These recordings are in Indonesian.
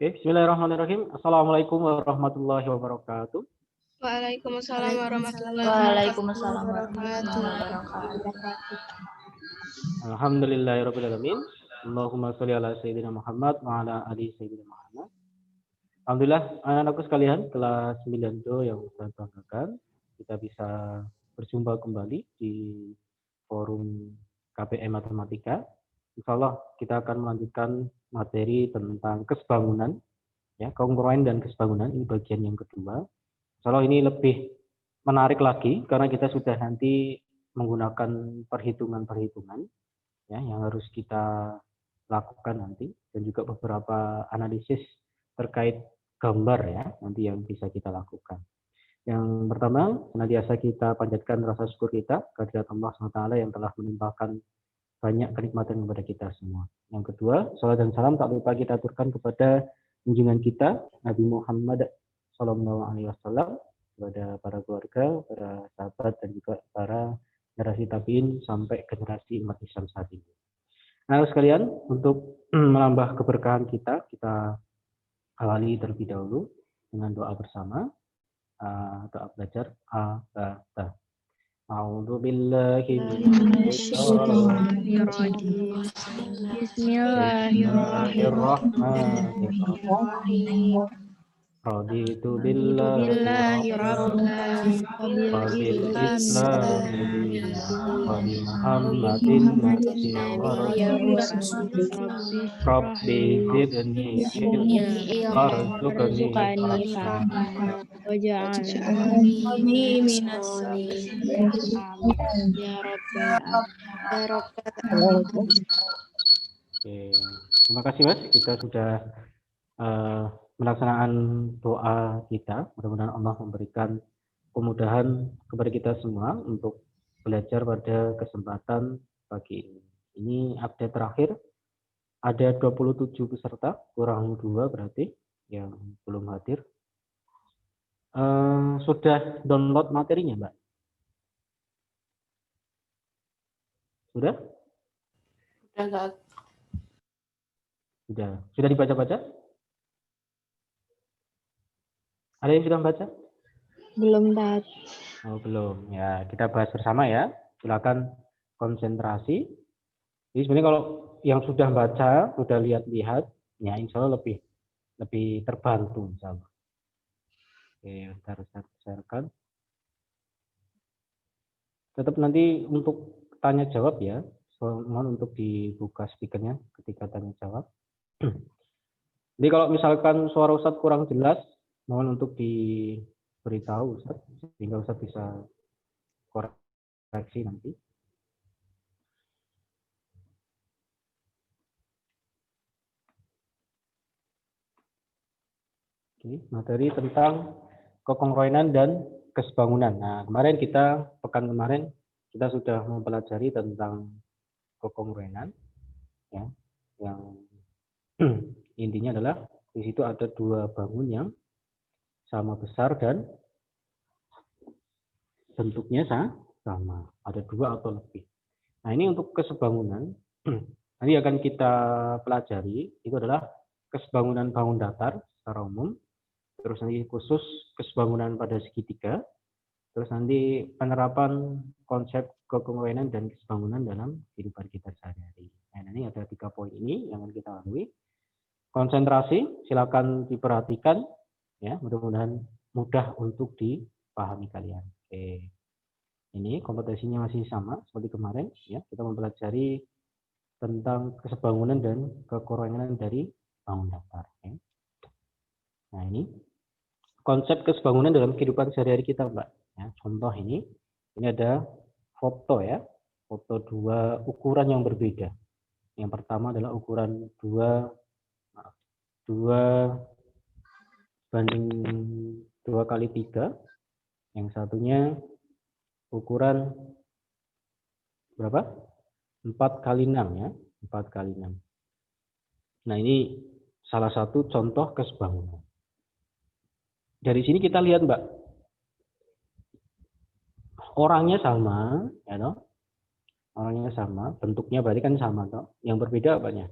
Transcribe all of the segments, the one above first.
Oke, bismillahirrahmanirrahim. Assalamualaikum warahmatullahi wabarakatuh. Waalaikumsalam warahmatullahi wabarakatuh. Alhamdulillahirrahmanirrahim. Allahumma sholli ala sayyidina Muhammad wa ala ali sayyidina Muhammad. Alhamdulillah, anak-anakku sekalian, kelas 9 yang saya banggakan, kita bisa berjumpa kembali di forum KPM Matematika. Insya Allah kita akan melanjutkan materi tentang kesebangunan, ya, kongruen dan kesebangunan. Ini bagian yang kedua. Insya Allah ini lebih menarik lagi karena kita sudah nanti menggunakan perhitungan-perhitungan, ya, yang harus kita lakukan nanti, dan juga beberapa analisis terkait gambar, ya, nanti yang bisa kita lakukan. Yang pertama, senantiasa kita panjatkan rasa syukur kita kehadirat Allah SWT yang telah menimpakan banyak kenikmatan kepada kita semua. Yang kedua, salat dan salam tak lupa kita aturkan kepada junjungan kita Nabi Muhammad SAW, kepada para keluarga, para sahabat, dan juga para generasi tabiin sampai generasi umat Islam saat ini. Nah, sekalian, untuk menambah keberkahan kita awali terlebih dahulu dengan doa bersama, doa belajar A-Ba-Ta. A'udzu billahi Bismillahirrahmanirrahim. Bismillahirrahmanirrahim. Raditu Billahi rabban wa bil Islam wa bi Muhammadin Rabbi zidni warzuqni fahma waj'alni minas sholihin. Ya Rabbal alamin. Oke. Terima kasih, Mas. Kita sudah melaksanakan doa kita. Mudah-mudahan Allah memberikan kemudahan kepada kita semua untuk belajar pada kesempatan pagi ini. Ini update terakhir. Ada 27 peserta, kurang 2 berarti yang belum hadir. Sudah download materinya, Mbak? Sudah? Sudah dibaca-baca? Ada yang sudah membaca? Belum, Tat. Oh, belum. Ya, kita bahas bersama ya. Silakan konsentrasi. Jadi sebenarnya kalau yang sudah baca, sudah lihat-lihat, ya insya Allah lebih terbantu, insya Allah. Oke, kita harus sharekan. Tetap nanti untuk tanya jawab ya. Mohon untuk dibuka speakernya ketika tanya jawab. Jadi kalau misalkan suara Ustadz kurang jelas, mohon untuk diberitahu Ustadz, sehingga Ustadz bisa koreksi nanti. Oke, materi tentang kekongruenan dan kesebangunan. Nah, pekan kemarin kita sudah mempelajari tentang kekongruenan, ya, yang intinya adalah di situ ada dua bangun yang sama besar dan bentuknya sama, ada dua atau lebih. Nah, ini untuk kesebangunan nanti akan kita pelajari, itu adalah kesebangunan bangun datar secara umum, terus nanti khusus kesebangunan pada segitiga, terus nanti penerapan konsep kekongruenan dan kesebangunan dalam kehidupan kita sehari-hari. Nah, ini ada 3 poin ini yang akan kita lalui. Konsentrasi, silakan diperhatikan, ya, mudah-mudahan mudah untuk dipahami kalian. Oke, ini kompetensinya masih sama seperti kemarin, ya, kita mempelajari tentang kesebangunan dan kekongruenan dari bangun datar. Ya. Nah, ini konsep kesebangunan dalam kehidupan sehari-hari kita, Mbak. Ya, contoh ini ada foto, ya, foto 2 ukuran yang berbeda. Yang pertama adalah ukuran 2 banding 2 kali 3. Yang satunya ukuran berapa? 4 kali 6, ya, 4 kali 6. Nah, ini salah satu contoh kesebangunan. Dari sini kita lihat, Mbak, orangnya sama, ya toh? Orangnya sama, bentuknya berarti kan sama toh. Yang berbeda apanya?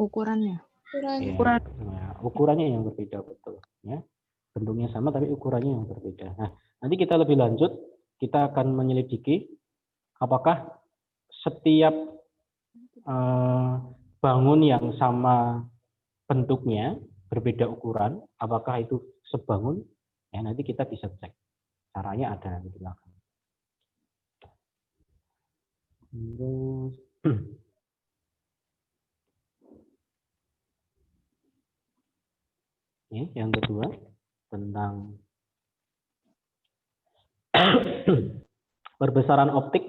Ukurannya. Ya, nah, ukurannya yang berbeda, betul. Ya. Bentuknya sama tapi ukurannya yang berbeda. Nah, nanti kita lebih lanjut, kita akan menyelidiki apakah setiap bangun yang sama bentuknya berbeda ukuran, apakah itu sebangun? Ya, nanti kita bisa cek. Caranya ada nanti di belakang. Terus, ya, yang kedua tentang perbesaran optik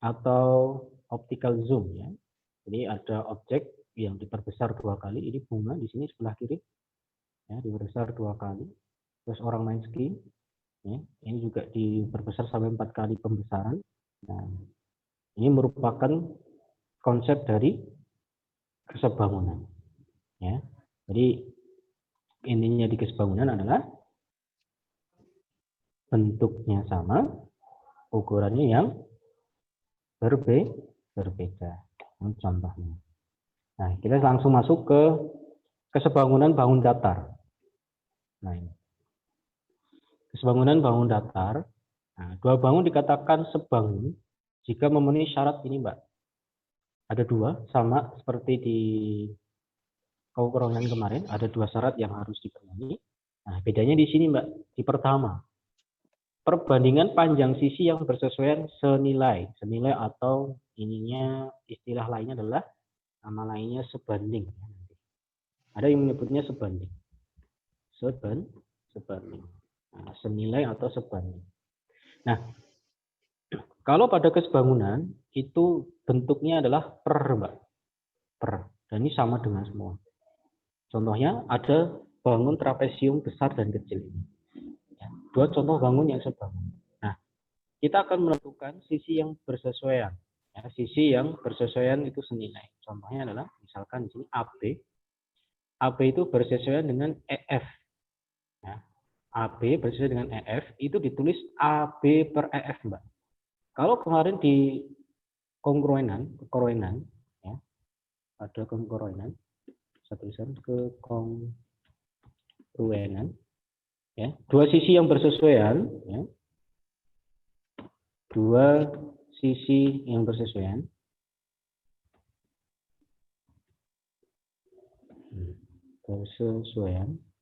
atau optical zoom, ya. Jadi ada objek yang diperbesar 2 kali, ini bunga di sini sebelah kiri, ya, diperbesar 2 kali. Terus orang main ski, ya, ini juga diperbesar sampai 4 kali pembesaran. Nah, ini merupakan konsep dari kesebangunan, ya. Jadi intinya di kesebangunan adalah bentuknya sama, ukurannya yang berbeda. Contohnya. Nah, kita langsung masuk ke kesebangunan bangun datar. Nah, ini. Kesebangunan bangun datar. Nah, dua bangun dikatakan sebangun jika memenuhi syarat ini, Mbak. Ada dua, sama seperti di keukuran kemarin, ada dua syarat yang harus dipenuhi. Nah, bedanya di sini, Mbak. Di pertama, perbandingan panjang sisi yang bersesuaian senilai. Senilai atau ininya istilah lainnya adalah nama lainnya sebanding. Ada yang menyebutnya sebanding. Sebanding. Nah, senilai atau sebanding. Nah, kalau pada kesebangunan itu bentuknya adalah per, Mbak. Per. Dan ini sama dengan semua. Contohnya ada bangun trapesium besar dan kecil ini. Dua contoh bangun yang sebangun. Nah, kita akan menentukan sisi yang bersesuaian. Ya, sisi yang bersesuaian itu senilai. Contohnya adalah misalkan di sini AB. AB itu bersesuaian dengan EF. Ya, AB bersesuaian dengan EF itu ditulis AB per EF, Mbak. Kalau kemarin di kongruenan, ya, ada kongruenan, saya tulisan kongruenan, ya, dua sisi yang bersesuaian, ya, dua sisi yang bersesuaian,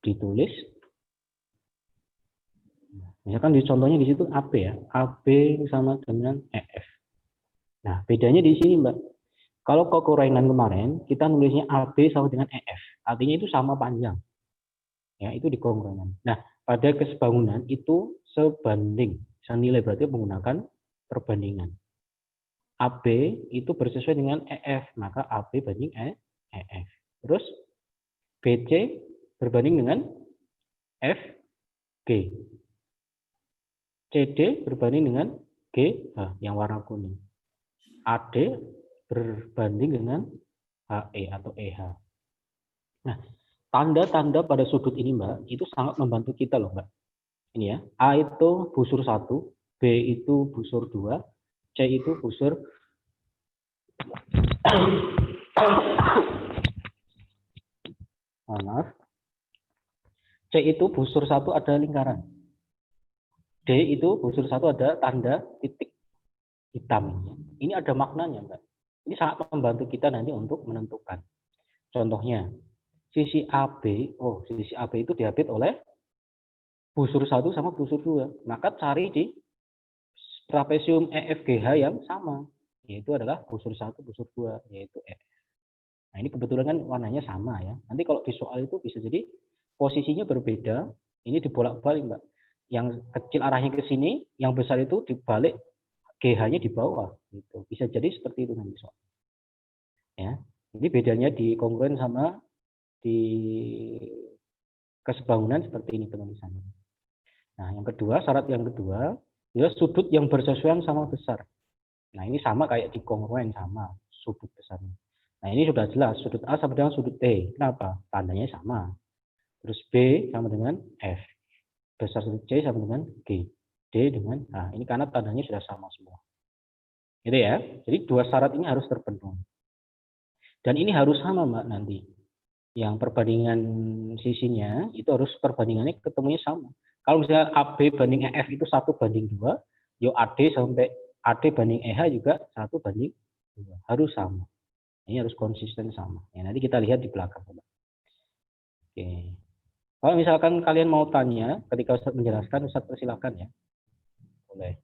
ditulis, misalkan di contohnya di situ AB, ya, AB sama dengan EF. Nah, bedanya di sini, Mbak. Kalau kongruenan kemarin kita nulisnya AB sama dengan EF, artinya itu sama panjang. Ya, itu di kongruenan. Nah, pada kesebangunan itu sebanding, senilai, berarti menggunakan perbandingan. AB itu bersesuaian dengan EF, maka AB banding EF. Terus BC berbanding dengan FG. CD berbanding dengan GH yang warna kuning. AD berbanding dengan HE atau EH. Nah, tanda-tanda pada sudut ini, Mbak, itu sangat membantu kita loh, Mbak. Ini ya, A itu busur 1, B itu busur 2, C itu busur maaf. C itu busur 1 ada lingkaran. D itu busur 1 ada tanda titik hitam. Ini ada maknanya, Mbak. Ini sangat membantu kita nanti untuk menentukan. Contohnya, sisi AB, sisi AB itu diapit oleh busur 1 sama busur 2. Maka cari di trapesium EFGH yang sama, yaitu adalah busur 1, busur 2, yaitu EF. Nah, ini kebetulan kan warnanya sama ya. Nanti kalau di soal itu bisa jadi posisinya berbeda, ini dibolak-balik, Mbak. Yang kecil arahnya ke sini, yang besar itu dibalik, GH-nya di bawah. Gitu. Bisa jadi seperti itu nanti soal. Ya, ini bedanya di kongruen sama di kesebangunan seperti ini penulisannya. Nah, yang kedua, syarat yang kedua, adalah sudut yang bersesuaian sama besar. Nah, ini sama kayak di kongruen, sama sudut besarnya. Nah, ini sudah jelas, sudut A sama dengan sudut E. Kenapa? Tandanya sama. Terus B sama dengan F. Besar sudut C sama dengan G. D dengan H. Ini karena tandanya sudah sama semua. Gitu ya. Jadi dua syarat ini harus terpenuhi. Dan ini harus sama Mbak nanti. Yang perbandingan sisinya itu harus perbandingannya ketemunya sama. Kalau misalnya AB banding EF itu 1:2, yo AD sampai AD banding EH juga 1:2. Harus sama. Ini harus konsisten sama. Ya, nanti kita lihat di belakang. Oke. Kalau misalkan kalian mau tanya ketika Ustadz menjelaskan, Ustadz persilahkan ya. Boleh.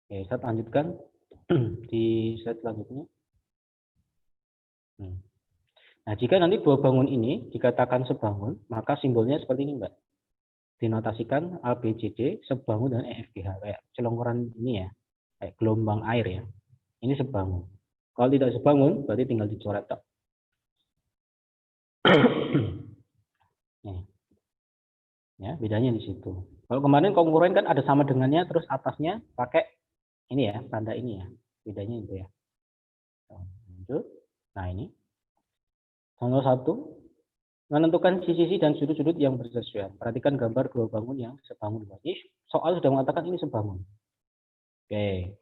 Oke, Ustadz lanjutkan di slide selanjutnya. Nah, jika nanti dua bangun ini dikatakan sebangun, maka simbolnya seperti ini, Mbak. Dinotasikan A, B, C, D, sebangun dan E, F, G, H. Kayak celongkoran ini ya, kayak gelombang air ya. Ini sebangun. Kalau tidak sebangun, berarti tinggal dicoret. Ya, bedanya di situ. Kalau kemarin konkuren kan ada sama dengannya, terus atasnya pakai ini ya, tanda ini ya. Bedanya itu ya. Nah, ini. Contoh 1, menentukan sisi-sisi dan sudut-sudut yang bersesuaian. Perhatikan gambar dua bangun yang sebangun. Ini soal sudah mengatakan ini sebangun. Oke.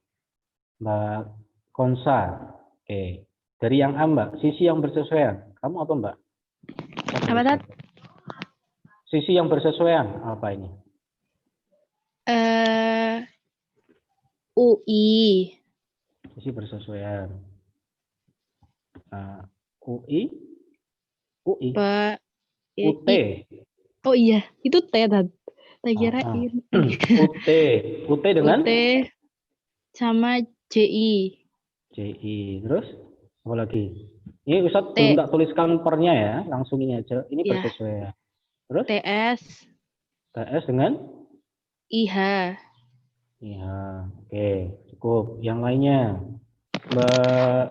Mbak Konsa. Oke. Dari yang A, Mbak, sisi yang bersesuaian. Kamu apa, Mbak? Apa, Tat? Sisi yang bersesuaian apa ini? UI. Sisi bersesuaian. UI. UI. Pak. UT. Oh iya, itu T, Tat. Tak kirain. UT. UT dengan? UT sama JI. JI. Terus apa lagi? Ini Ustadz belum tak tuliskan pernya ya, langsung ini aja. Ini bersesuaian. Terus? TS. TS dengan? IH. IH. Oke, cukup. Yang lainnya, Mbak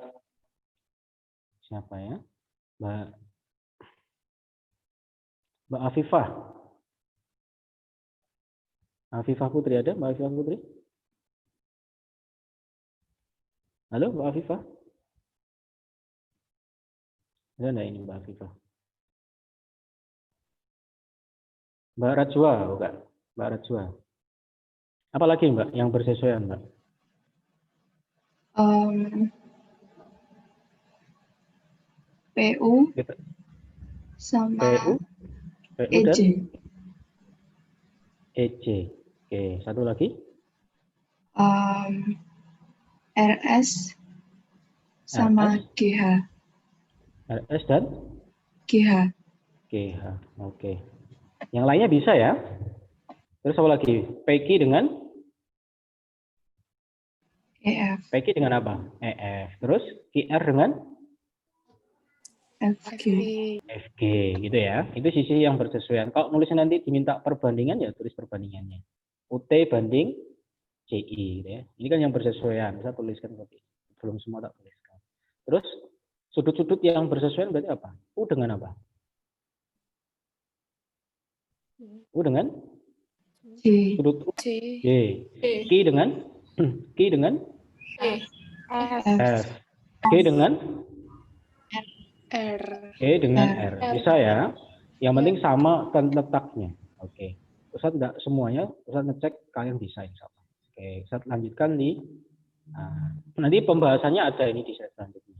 siapa ya? Mbak Afifah. Afifah Putri ada? Mbak Afifah Putri? Halo, Mbak Afifah? Ada enggak ini Mbak Afifah? Mbak Rajwa, bukan? Mbak Rajwa. Apa lagi Mbak yang bersesuaian Mbak? PU sama PU EJ. dan EJ. Oke, satu lagi. RS sama RS. GH. RS dan GH. GH. Oke. Yang lainnya bisa ya. Terus apa lagi? PQ dengan EF. PQ dengan apa? EF. Terus QR dengan FG. FG gitu ya. Itu sisi yang bersesuaian. Kalau nulisnya nanti diminta perbandingan ya tulis perbandingannya. UT banding CI gitu ya. Ini kan yang bersesuaian. Saya tuliskan seperti ini. Belum semua tak tuliskan. Terus sudut-sudut yang bersesuaian berarti apa? U dengan apa? U dengan J. sudut U. J. Q dengan Q dengan F. G dengan R. G dengan R. Bisa ya. Yang penting sama letaknya. Oke. Ustadz enggak semuanya. Ustadz ngecek kalian bisa insya Allah. Oke. Ustadz lanjutkan di nanti pembahasannya ada ini di slide selanjutnya.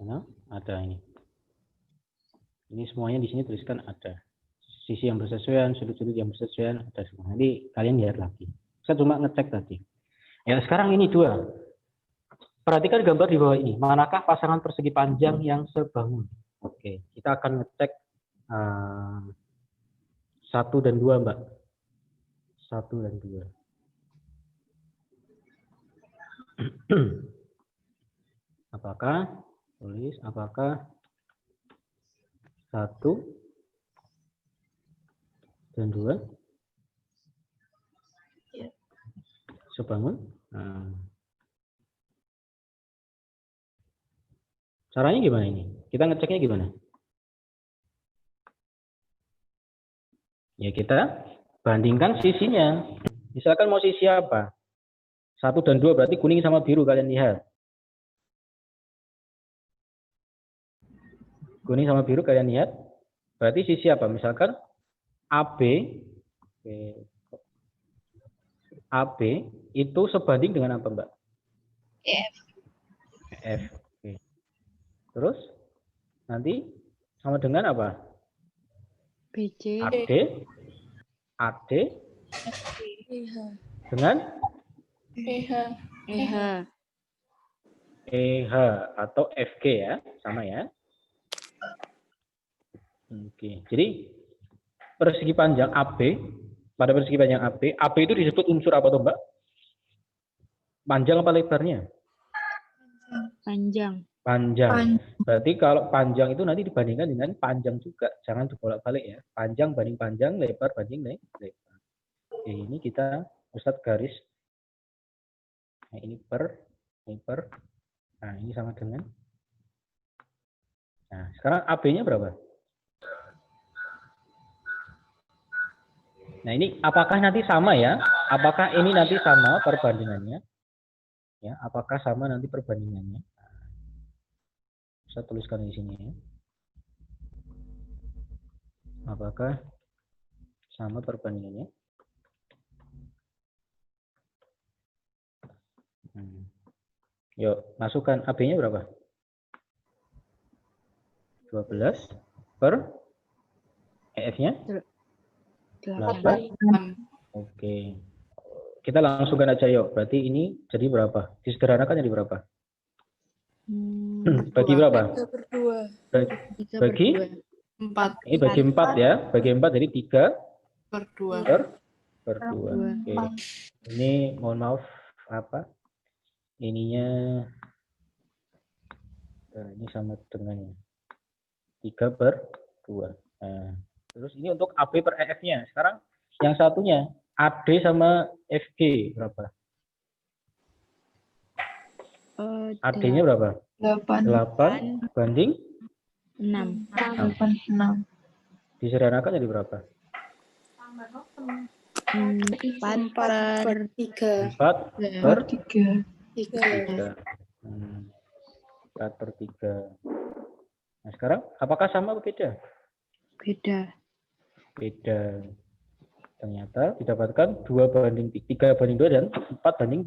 Nah, ada ini. Ini semuanya di sini tuliskan ada. Sisi yang bersesuaian, sudut-sudut yang bersesuaian ada semua. Nanti kalian lihat lagi. Saya cuma ngecek tadi. Ya sekarang ini dua. Perhatikan gambar di bawah ini. Manakah pasangan persegi panjang yang sebangun? Oke, kita akan ngecek 1 dan 2, Mbak. 1 dan 2. Apakah 1 dan 2 sebangun? Caranya gimana ini? Kita ngeceknya gimana? Ya kita bandingkan sisinya. Misalkan mau sisi apa? 1 dan 2 berarti kuning sama biru kalian lihat. Kuning sama biru kalian lihat. Berarti sisi apa? Misalkan AB. AB itu sebanding dengan apa, Mbak? EF. EF. Oke. Terus nanti sama dengan apa? BC. AD. AD dengan EH. EH atau FG ya, sama ya. Oke. Jadi persegi panjang AB, pada persegi panjang AB itu disebut unsur apa tuh, Mbak? Panjang apa lebarnya? Panjang. Panjang. Berarti kalau panjang itu nanti dibandingkan dengan panjang juga. Jangan dibolak-balik ya. Panjang banding panjang, lebar banding lebar. Oke, ini kita Ustadz garis. Nah, ini per. Nah, ini sama dengan. Nah, sekarang AB-nya berapa? Nah, ini apakah nanti sama ya? Apakah ini nanti sama perbandingannya? Ya, apakah sama nanti perbandingannya? Saya tuliskan di sini ya. Apakah sama perbandingannya? Yuk, masukkan AB-nya berapa? 12 per EF-nya? 8. Oke. Kita langsungkan aja yuk. Berarti ini jadi berapa? Disederhanakan jadi berapa? Bagi berapa? 3/2. Bagi 4 ini bagi 4 ya. Bagi 4 jadi 3 per 2. per 2. Oke. Ini mohon maaf apa? Ininya ini sama dengan 3 per 2. Nah, terus ini untuk AB per EF-nya. Sekarang yang satunya AD sama FG berapa? AD-nya berapa? 8 banding 6. 6. disederhanakan jadi berapa? 4 per 3. 4 per 3. 3. 4 per 3. Nah, sekarang apakah sama atau beda? Beda. Beda. Ternyata didapatkan 3 banding 2 dan 4 banding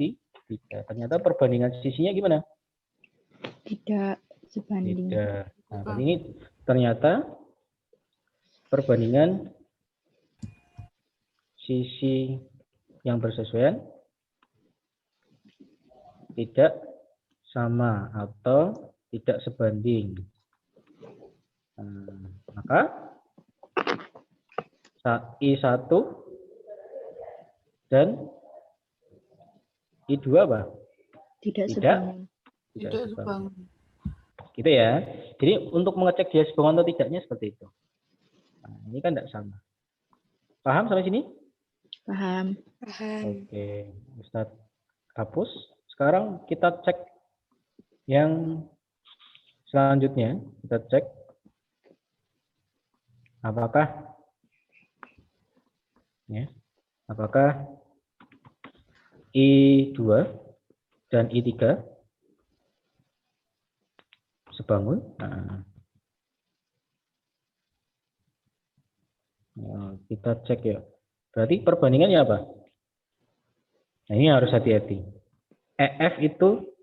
3. Ternyata perbandingan sisinya gimana? Tidak sebanding. Beda. Nah, ini ternyata perbandingan sisi yang bersesuaian tidak sama atau tidak sebanding. Maka I1 dan I2 apa? Tidak sebanding. Tidak sebanding. Gitu ya. Jadi untuk mengecek dia sebanding atau tidaknya seperti itu. Nah, ini kan tidak sama. Paham sampai sini? Paham. Oke, Ustadz hapus. Sekarang kita cek yang selanjutnya. Kita cek apakah I2 dan I3 sebangun. Nah, kita cek ya. Berarti perbandingannya apa? Nah, ini harus hati-hati. EF itu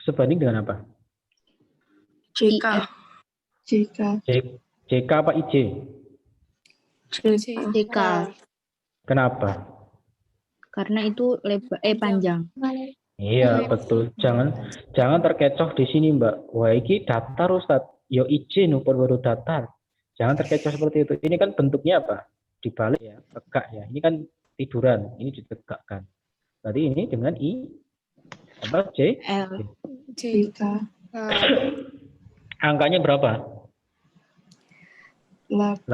sebanding dengan apa? JK. JK apa IJ? JK. Kenapa? Karena itu panjang. Iya, betul. Jangan terkecoh di sini, Mbak. Wah, ini datar, Ustadz. Yo IJ nupur baru datar. Jangan terkecoh seperti itu. Ini kan bentuknya apa? Dibalik ya, tegak ya. Ini kan tiduran, ini ditegakkan. Berarti ini dengan I apa J? L. JK. Angkanya berapa? 8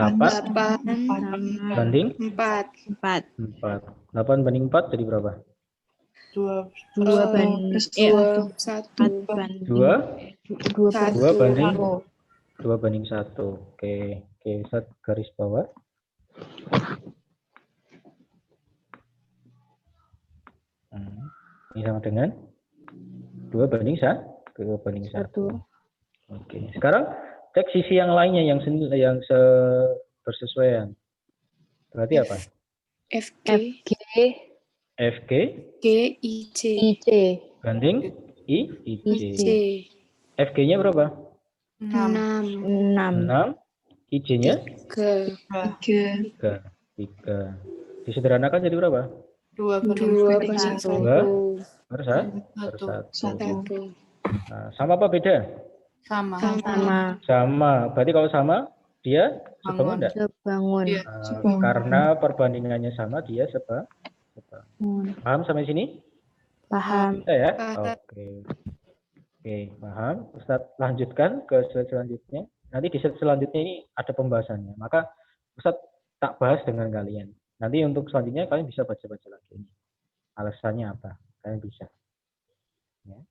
banding 4. 8 banding 4 jadi berapa? 2 banding 1 2 banding 1. Oke, set garis bawah. Ini sama dengan 2 banding 1. Oke. Sekarang cek sisi yang lainnya yang bersesuaian. Berarti apa? FG. FG G, IC. IC. banding IC. IC. FG-nya berapa? 6. 6. 6. IC-nya 3. 3. 3. Disederhanakan jadi berapa? 2 Dua banding banding 1. 2 per 1. 1. Nah, sama apa beda? Sama. Sama. Sama. Berarti kalau sama, dia sebangun enggak? Sebangun. Iya. Karena perbandingannya sama, dia sebangun. Paham sampai sini? Paham. Bisa ya? Paham. Oke, paham. Ustadz lanjutkan ke slide selanjutnya. Nanti di slide selanjutnya ini ada pembahasannya. Maka Ustadz tak bahas dengan kalian. Nanti untuk selanjutnya kalian bisa baca-baca lagi. Alasannya apa? Kalian bisa. Ya.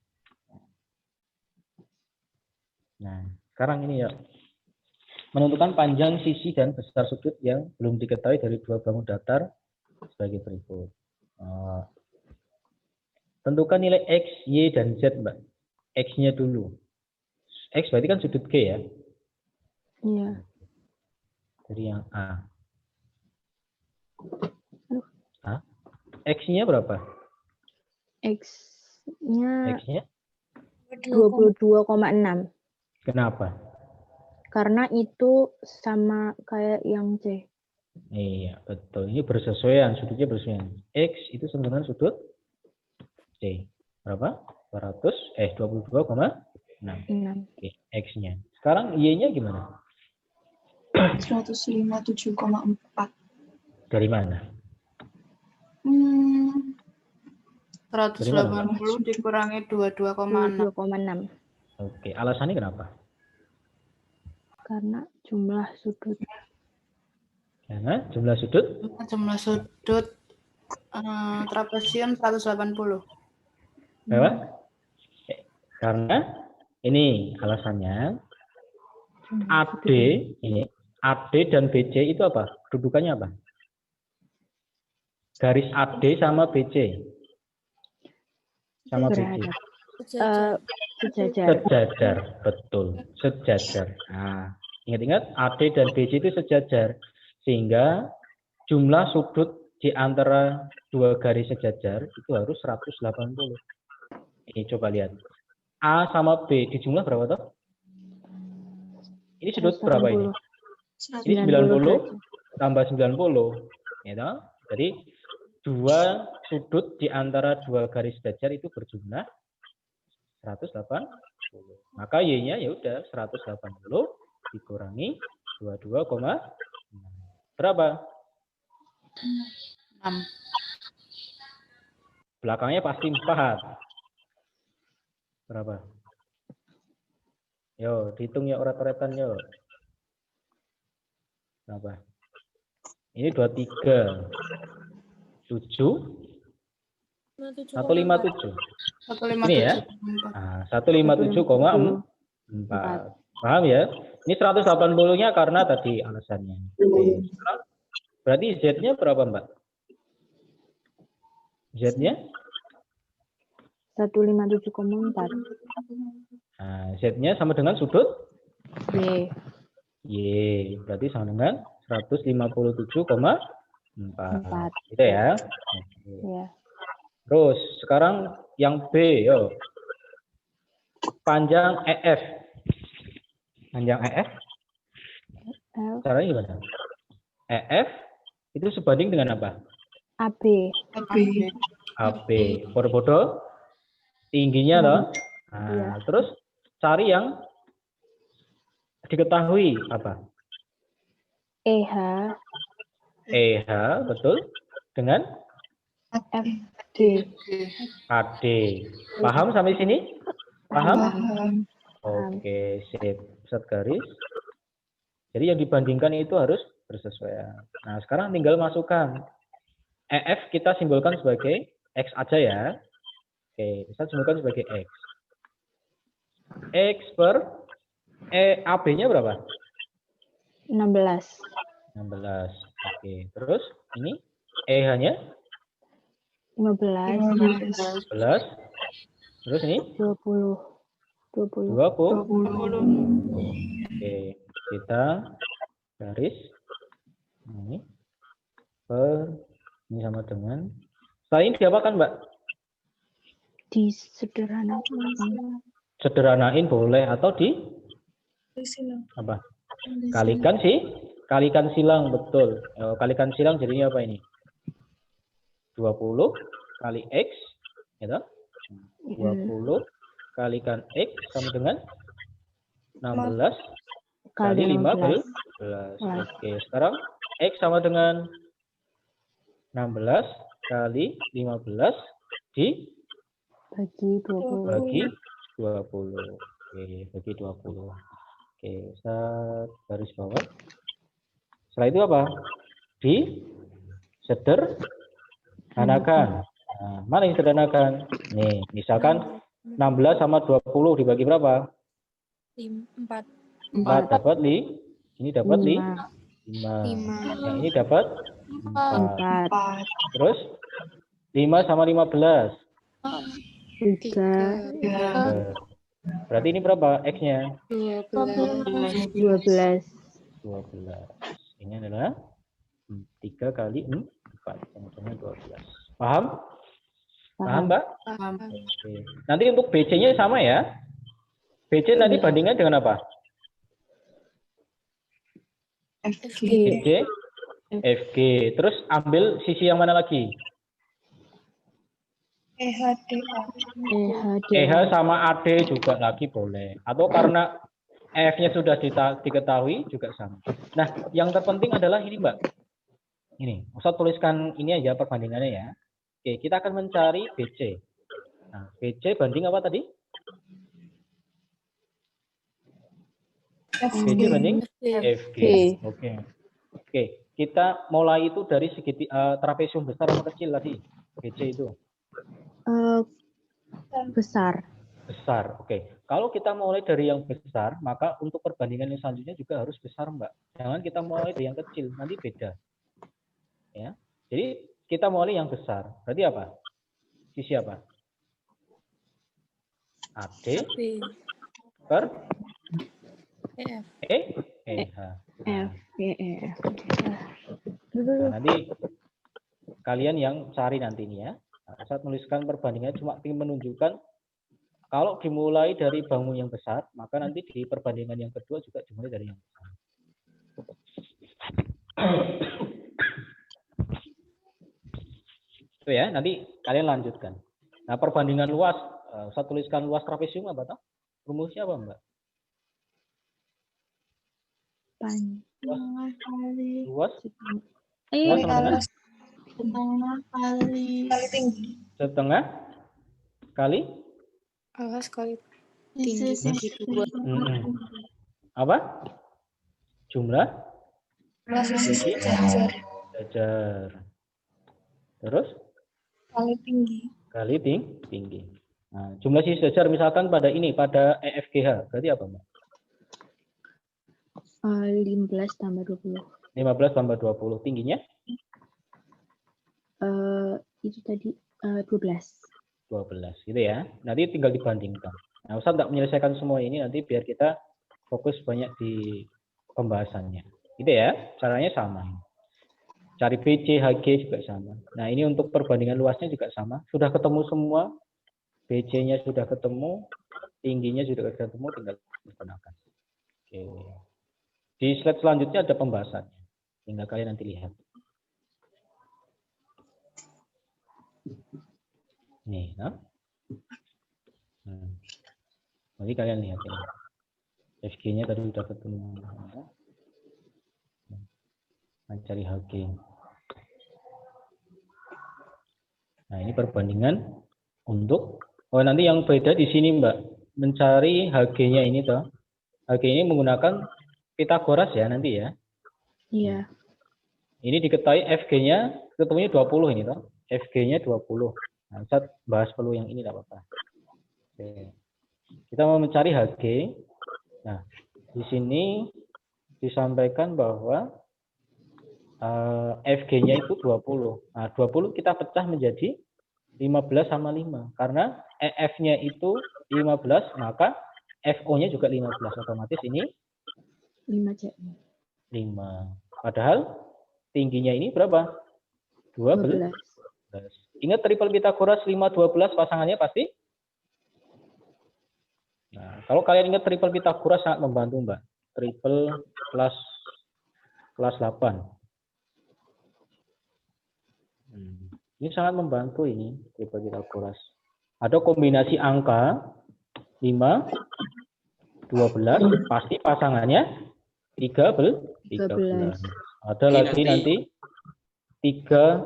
Nah, sekarang ini ya. Menentukan panjang sisi dan besar sudut yang belum diketahui dari dua bangun datar sebagai berikut. Tentukan nilai X, Y, dan Z, Mbak. X-nya dulu. X berarti kan sudut G ya. Iya. Jadi yang A. X-nya berapa? X-nya X-nya 22,6. kenapa? Karena itu sama kayak yang C. Iya, betul. Ini bersesuaian, sudutnya bersesuaian. X itu sama dengan sudut C. Berapa? 22,6. 6. Oke, X-nya. Sekarang Y-nya gimana? 157,4. Dari mana? 180 dikurangi 22,6. 22,6. Oke, alasannya kenapa? Karena jumlah sudut. Karena jumlah sudut Jumlah sudut trapesium 180. berapa? Karena ini alasannya AD ini AD dan BC itu apa? Kedudukannya apa? Garis AD sama BC. Sama BC. Sejajar. Sejajar, betul. Sejajar. Nah, ingat-ingat AD dan BC itu sejajar. Sehingga jumlah sudut di antara dua garis sejajar itu harus 180. Ini coba lihat. A sama B di jumlah berapa toh? Ini sudut berapa ini? Ini 90 tambah 90. Ya toh? Jadi dua sudut di antara dua garis sejajar itu berjumlah 180. Maka Y-nya ya udah 180 dikurangi 22, berapa? 6. Belakangnya pasti 4. Berapa? Yo, dihitung ya oret-oretan yo. Berapa? Ini 23. 7. 157. Ini ya. Nah, 157,4. Paham ya? Ini 180-nya karena tadi alasannya. Oke. Berarti Z-nya berapa, Mbak? Z-nya? 157,4. Nah, Z-nya sama dengan sudut? Y. Y. Berarti sama dengan 157,4. 4. Gitu ya. Oke. Ya. Terus, sekarang yang B, yo. Panjang EF. Panjang EF, L. caranya gimana? EF itu sebanding dengan apa? AB. AB. Bodoh-bodoh, tingginya loh. Nah, Iya. terus cari yang diketahui apa? EH. EH, betul. Dengan FD. AD. Paham sampai sini? Paham? Paham. Oke, sip. Set garis. Jadi yang dibandingkan itu harus bersesuaian. Nah, sekarang tinggal masukkan. EF kita simbolkan sebagai X aja ya. Oke, kita simbolkan sebagai X. X per AB-nya berapa? 16. 16. Oke, terus ini EH-nya 15. 11. Terus ini 20. 20. Oke, kita garis ini per ini sama dengan Setelah ini diapakan, Mbak? Disederhanakan. Sederhanain boleh atau di apa? Kalikan silang, betul. Kalikan silang jadinya apa ini? 20 kali X, gitu. 20 kalikan X sama dengan 16 kali 15. Oke, sekarang X sama dengan 16 kali 15 bagi 20. Oke, bagi 20. Oke, saya garis bawah. Setelah itu apa? Disederhanakan. Nah, mana yang sederhanakan? Nih, misalkan 16 sama 20 dibagi berapa? 4. 4 dapat ini dapat 5. 5. Yang ini dapat 4. Terus 5 sama 15. 3. Berarti ini berapa X-nya? 12. 12. Ini adalah 3 kali 4. Sama-sama 12. Paham? Paham, Mbak? Paham. Oke. Nanti untuk BC-nya sama ya. BC nanti bandingkan dengan apa? FG. FG. FG. Terus ambil sisi yang mana lagi? EH sama AD juga lagi boleh. Atau karena F-nya sudah diketahui juga sama. Nah, yang terpenting adalah ini, Mbak. Ini, Ustaz tuliskan ini aja perbandingannya ya. Oke, kita akan mencari BC. Nah, BC banding apa tadi? BC banding FG. Oke. Oke, kita mulai itu dari segi trapesium besar atau kecil tadi? BC itu. Besar. Besar. Oke. Kalau kita mulai dari yang besar, maka untuk perbandingan yang selanjutnya juga harus besar, Mbak. Jangan kita mulai dari yang kecil, nanti beda. Ya. Jadi kita mulai yang besar. Berarti apa? Sisi apa? AD per EH. Nah, nanti kalian yang cari nanti ini ya. Nah, saat menuliskan perbandingannya cuma ingin menunjukkan kalau dimulai dari bangun yang besar, maka nanti di perbandingan yang kedua juga dimulai dari yang besar. Itu ya, nanti kalian lanjutkan. Nah, perbandingan luas, saya tuliskan luas trapesium apa toh? Rumusnya apa, Mbak? Luas sama dengan setengah kali Alas kali tinggi bagi 2. apa? Jumlah Sisi sejajar. Terus kali tinggi. Nah, jumlah sisi sejajar misalkan pada ini, pada EFGH, berarti apa, Mbak? 15 tambah 20. 15 tambah 20. Tingginya? Itu tadi 12. 12, gitu ya. Nanti tinggal dibandingkan. Nah, Ustaz nggak menyelesaikan semua ini, nanti biar kita fokus banyak di pembahasannya. Gitu ya, caranya sama. Cari BC, HG juga sama. Nah, ini untuk perbandingan luasnya juga sama. Sudah ketemu semua, BC-nya sudah ketemu, tingginya sudah ketemu, tinggal digunakan. Oke. Di slide selanjutnya ada pembahasannya. Tinggal kalian nanti lihat. Nih, nah. Nanti kalian lihat ini. FG-nya tadi sudah ketemu. Mencari HG. Nah, ini perbandingan untuk nanti yang beda di sini, Mbak. Mencari HG-nya ini toh. HG ini menggunakan Pitagoras ya nanti ya. Iya. Ini diketahui FG-nya ketemunya 20 ini toh. FG-nya 20. Nah, saya bahas perlu yang ini tidak apa-apa. Oke. Kita mau mencari HG. Nah, di sini disampaikan bahwa FG-nya itu 20. Nah, 20 kita pecah menjadi 15 sama 5. Karena EF-nya itu 15, maka FO-nya juga 15. Otomatis ini 5 5. Padahal tingginya ini berapa? 12. Ingat triple Pitagoras 5, 12 pasangannya pasti? Nah, kalau kalian ingat triple Pitagoras sangat membantu, Mbak. Triple kelas 8. Ini sangat membantu ini triple Pitagoras. Ada kombinasi angka 5, 12, pasti pasangannya 13. Ada lagi nanti 3,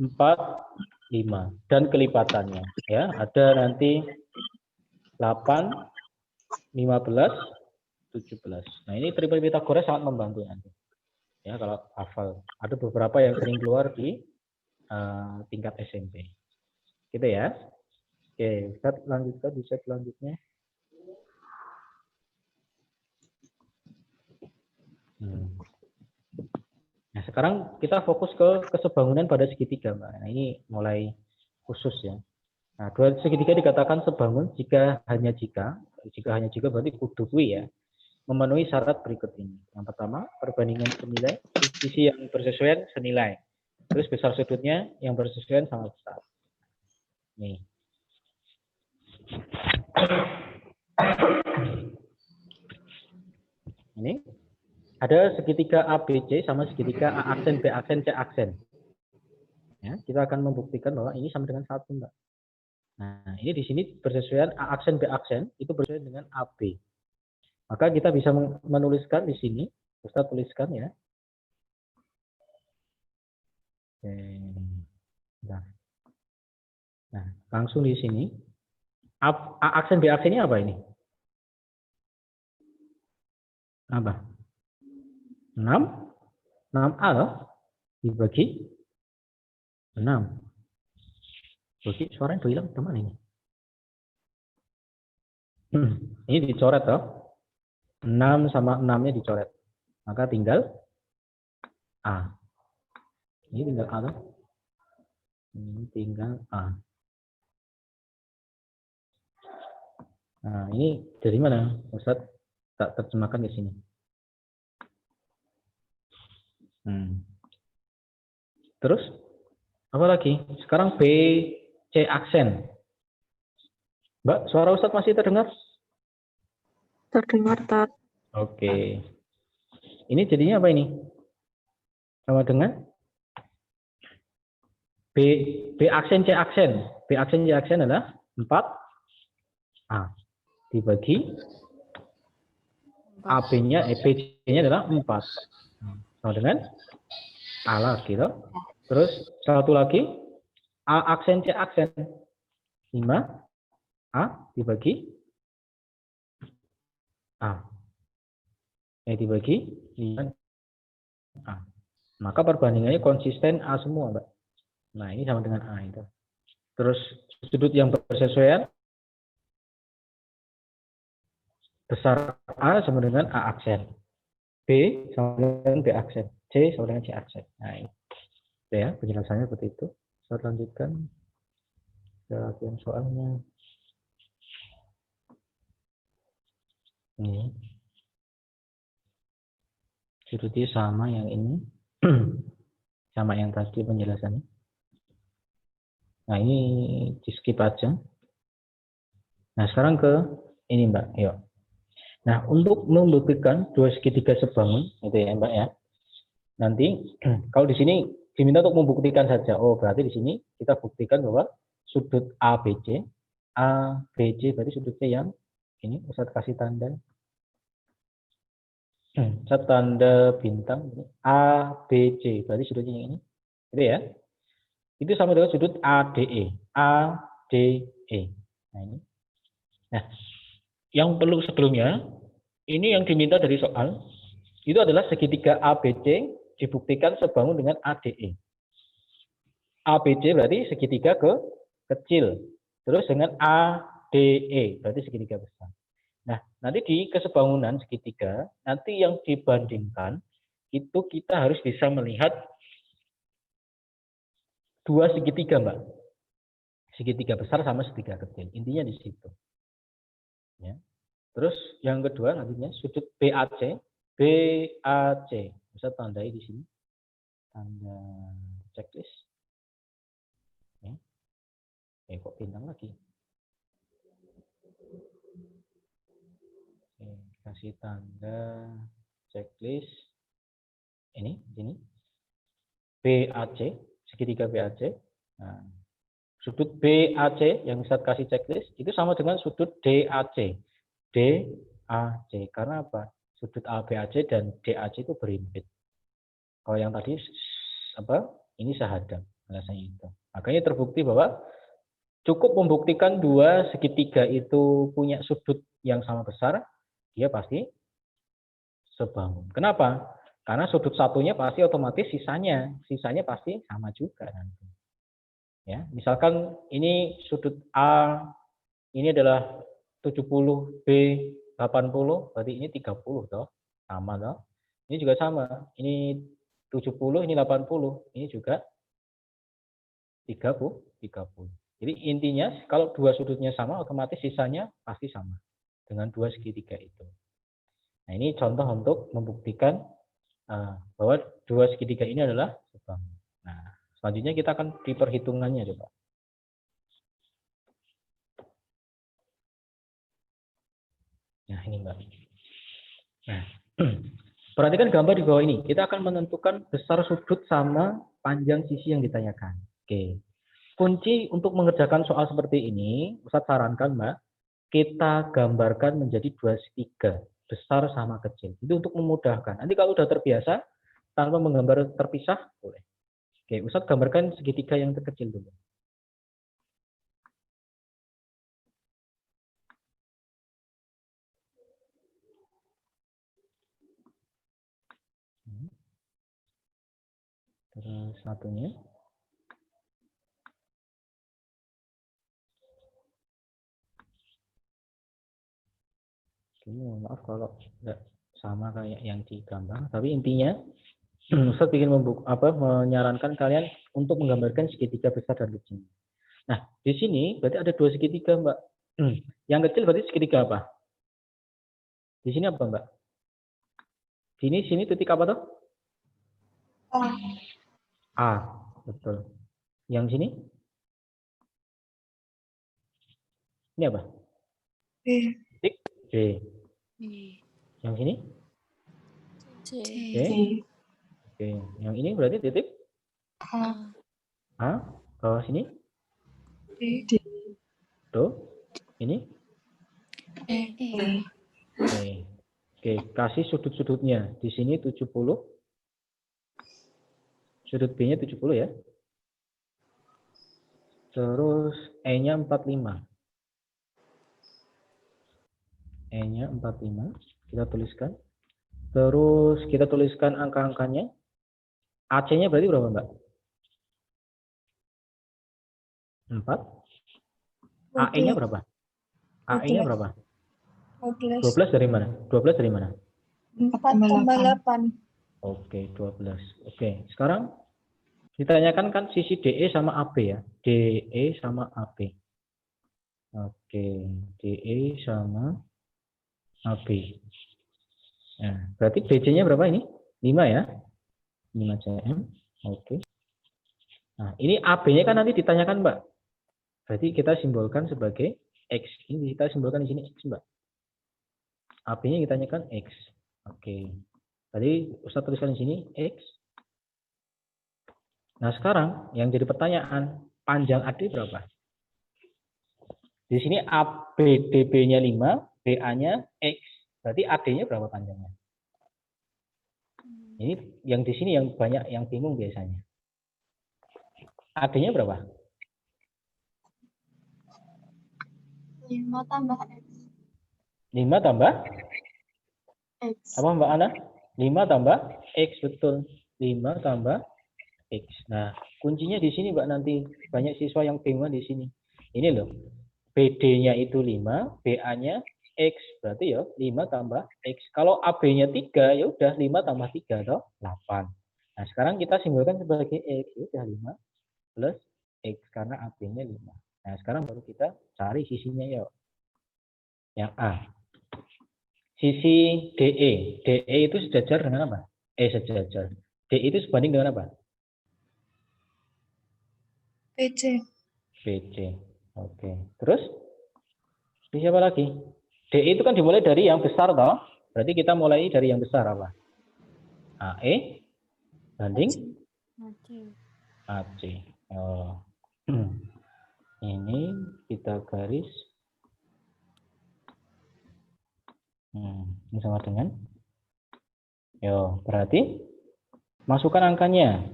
4, 5 dan kelipatannya ya. Ada nanti 8, 15, 17. Nah, ini triple Pitagoras sangat membantu nanti. Ya, kalau hafal. Ada beberapa yang sering keluar di tingkat SMP. Gitu ya. Oke, kita lanjutkan di slide selanjutnya. Nah, sekarang kita fokus ke kesebangunan pada segitiga, Mbak. Nah, ini mulai khusus ya. Nah, dua segitiga dikatakan sebangun jika hanya jika berarti kudu kuwi ya, memenuhi syarat berikut ini. Yang pertama, perbandingan senilai, sisi yang bersesuaian senilai. Terus besar sudutnya yang bersesuaian sama besar. Nih. Ini ada segitiga ABC sama segitiga A aksen, B aksen, C aksen. Ya, kita akan membuktikan bahwa ini sama dengan 1, Mbak. Nah, ini di sini bersesuaian A aksen, B aksen, itu bersesuaian dengan AB. Maka kita bisa menuliskan di sini, Ustaz tuliskan ya. Nah, langsung di sini. A aksen, B aksen ini apa ini? Apa? 6? 6A dibagi 6. Bagi suara yang hilang teman ini. Ini dicoret toh. 6 sama 6-nya dicoret. Maka tinggal A. Ini tinggal A toh. Ini tinggal A. Nah, ini dari mana? Ustaz tak terjemahkan di sini. Terus apa lagi? Sekarang B, C aksen. Mbak, suara Ustaz masih terdengar? Terdengar, Tat. Oke. Ini jadinya apa ini? Sama dengan B aksen, C aksen. B aksen, C aksen adalah 4A. Dibagi AB-nya, BC-nya adalah 4. Sama dengan A lagi. Gitu. Terus satu lagi, A aksen, C aksen. 5A dibagi A. Dibagi 5A. Maka perbandingannya konsisten A semua, Mbak. Nah, ini sama dengan A itu. Terus sudut yang bersesuaian besar A sama dengan A aksen. B sama dengan B aksen. C sama dengan C aksen. Nah, ini. Oke ya, penjelasannya seperti itu. Saya lanjutkan ke bagian soalnya. Ini. Sudutnya sama yang ini. Sama yang tadi penjelasannya. Nah, ini di skip aja. Nah, sekarang ke ini, Mbak. Yuk. Nah, untuk membuktikan dua segitiga sebangun, itu ya, Mbak ya. Nanti kalau di sini diminta untuk membuktikan saja. Oh, berarti di sini kita buktikan bahwa sudut ABC berarti sudutnya yang ini. Ustaz kasih tanda. Tanda bintang ABC, berarti sudutnya yang ini. Gitu ya. Itu sama dengan sudut ADE. ADE. Nah, ini. Nah, yang perlu sebelumnya, ini yang diminta dari soal, itu adalah segitiga ABC dibuktikan sebangun dengan ADE. ABC berarti segitiga kecil. Terus dengan ADE berarti segitiga besar. Nah, nanti di kesebangunan segitiga, nanti yang dibandingkan, itu kita harus bisa melihat dua segitiga, Mbak. Segitiga besar sama segitiga kecil. Intinya di situ. Ya. Terus yang kedua nantinya sudut BAC, bisa tandai di sini, tanda checklist. Ya. Kok bintang lagi? Oke, kasih tanda checklist. Ini, sini. BAC, segitiga BAC. Nah, sudut BAC yang Ustaz kasih checklist itu sama dengan sudut DAC. DAC. Karena apa? Sudut ABAC dan DAC itu berimpit. Kalau yang tadi apa? Ini sahadam. Alasannya itu. Makanya terbukti bahwa cukup membuktikan dua segitiga itu punya sudut yang sama besar, dia pasti sebangun. Kenapa? Karena sudut satunya pasti otomatis sisanya pasti sama juga nanti. Ya, misalkan ini sudut A ini adalah 70, B 80, berarti ini 30 toh. Sama toh. Ini juga sama. Ini 70, ini 80, ini juga 30. Jadi intinya kalau dua sudutnya sama otomatis sisanya pasti sama dengan dua segitiga itu. Nah, ini contoh untuk membuktikan bahwa dua segitiga ini adalah sebangun. Nah, selanjutnya kita akan di perhitungannya coba. Nah, ini Mbak. Nah, perhatikan gambar di bawah ini. Kita akan menentukan besar sudut sama panjang sisi yang ditanyakan. Oke. Kunci untuk mengerjakan soal seperti ini, Ustaz sarankan Mbak, kita gambarkan menjadi dua segitiga. Besar sama kecil. Itu untuk memudahkan. Nanti kalau sudah terbiasa, tanpa menggambar terpisah, boleh. Oke, Ustaz gambarkan segitiga yang terkecil dulu. Terus satunya. Ini maaf kalau tidak sama kayak yang digambar, tapi intinya Ustaz ingin menyarankan kalian untuk menggambarkan segitiga besar dan kecil. Nah, di sini berarti ada dua segitiga, Mbak. Yang kecil berarti segitiga apa? Di sini apa, Mbak? Sini titik apa tuh? A, betul. Yang sini? Ini apa? B. Titik B. Yang sini? C. Oke. Yang ini berarti titik A. Bawah sini? D. Do. Ini? Oke, kasih sudut-sudutnya. Di sini 70. Sudut B-nya 70 ya. Terus E-nya 45. E-nya 45. Kita tuliskan. Terus kita tuliskan angka-angkanya. AC-nya berarti berapa, Mbak? 4. AE-nya berapa? AE-nya berapa? 12 dari mana? 12 dari mana? 4,8. Oke, 12. Oke, sekarang ditanyakan kan sisi DE sama AB ya. DE sama AB. Oke, DE sama AB. Nah, berarti BC-nya berapa ini? 5 ya? 5 cm. Oke. Nah, ini AB-nya kan nanti ditanyakan, Mbak. Berarti kita simbolkan sebagai X. Ini kita simbolkan di sini X, Mbak. AB-nya ditanyakan X. Oke. Tadi Ustaz tuliskan di sini X. Nah, sekarang yang jadi pertanyaan, panjang AD berapa? Di sini ABDB-nya 5, BA-nya X. Berarti AD-nya berapa panjangnya? Ini yang di sini yang banyak yang bingung biasanya. AD-nya berapa? 5 tambah X. 5 tambah? X. Apa Mbak Ana? 5 tambah X, betul. 5 tambah X. Nah, kuncinya di sini Mbak, nanti banyak siswa yang bingung di sini. Ini loh, BD-nya itu 5, BA-nya X. Berarti ya 5 tambah X. Kalau AB-nya 3, ya udah 5 tambah 3, atau 8. Nah, sekarang kita simbolkan sebagai X. Ya udah 5 plus X, karena AB-nya 5. Nah, sekarang baru kita cari sisinya ya. Yang A. Sisi DE. DE itu sejajar dengan apa? Sejajar. DE itu sebanding dengan apa? PC. BC. Oke. Terus siapa lagi? DE itu kan dimulai dari yang besar toh. Berarti kita mulai dari yang besar apa? AE banding AC. Oh. Ini kita garis. Ini sama dengan. Yo, berarti masukkan angkanya.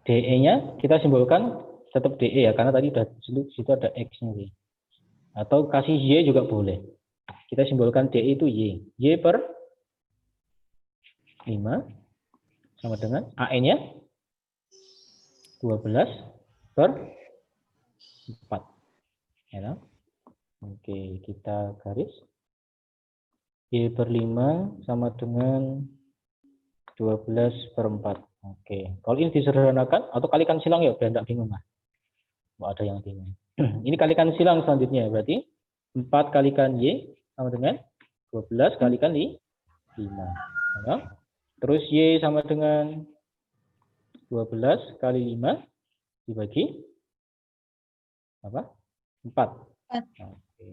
DE-nya kita simbolkan tetap DE ya, karena tadi udah di situ ada X-nya sih. Atau kasih Y juga boleh. Kita simbolkan DE itu Y. Y per 5 sama dengan AE-nya 12 per 4. Ya. Oke, kita garis. Y per 5 sama dengan 12 per 4. Oke, kalau ini disederhanakan atau kalikan silang ya, biar tidak bingung lah. Mau ada yang bingung. Ini kalikan silang selanjutnya, berarti 4 kalikan Y sama dengan 12 kalikan 5. Ya. Terus Y sama dengan 12 kali 5 dibagi apa? 4. Oke.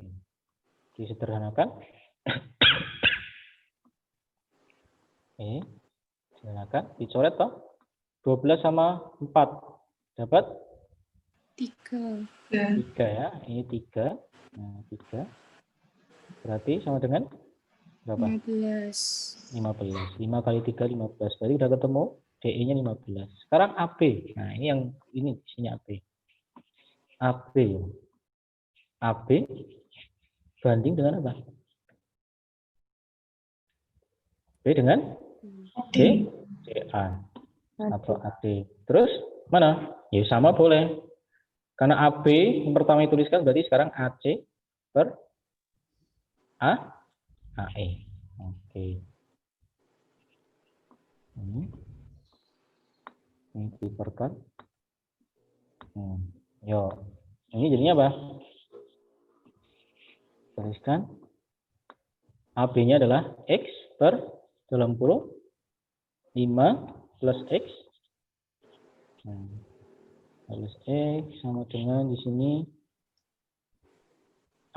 Disederhanakan. Sederhanakan, dicoret toh. 12 sama 4 dapat 3. 3 ya. Ini 3. Nah, 3. Berarti sama dengan berapa? 15. 15. 5 kali 3 15. Berarti udah ketemu DE-nya 15. Sekarang AB. Nah, ini sini AB. AB. AB banding dengan apa? B dengan D, DA atau AD. Terus mana? Ya sama boleh. Karena AB yang pertama dituliskan berarti sekarang AC per AE. Oke. Ini diperkan. Yo, ini jadinya apa? Tuliskan AB-nya adalah X per dalam kurung 5 plus X. Plus X sama dengan di sini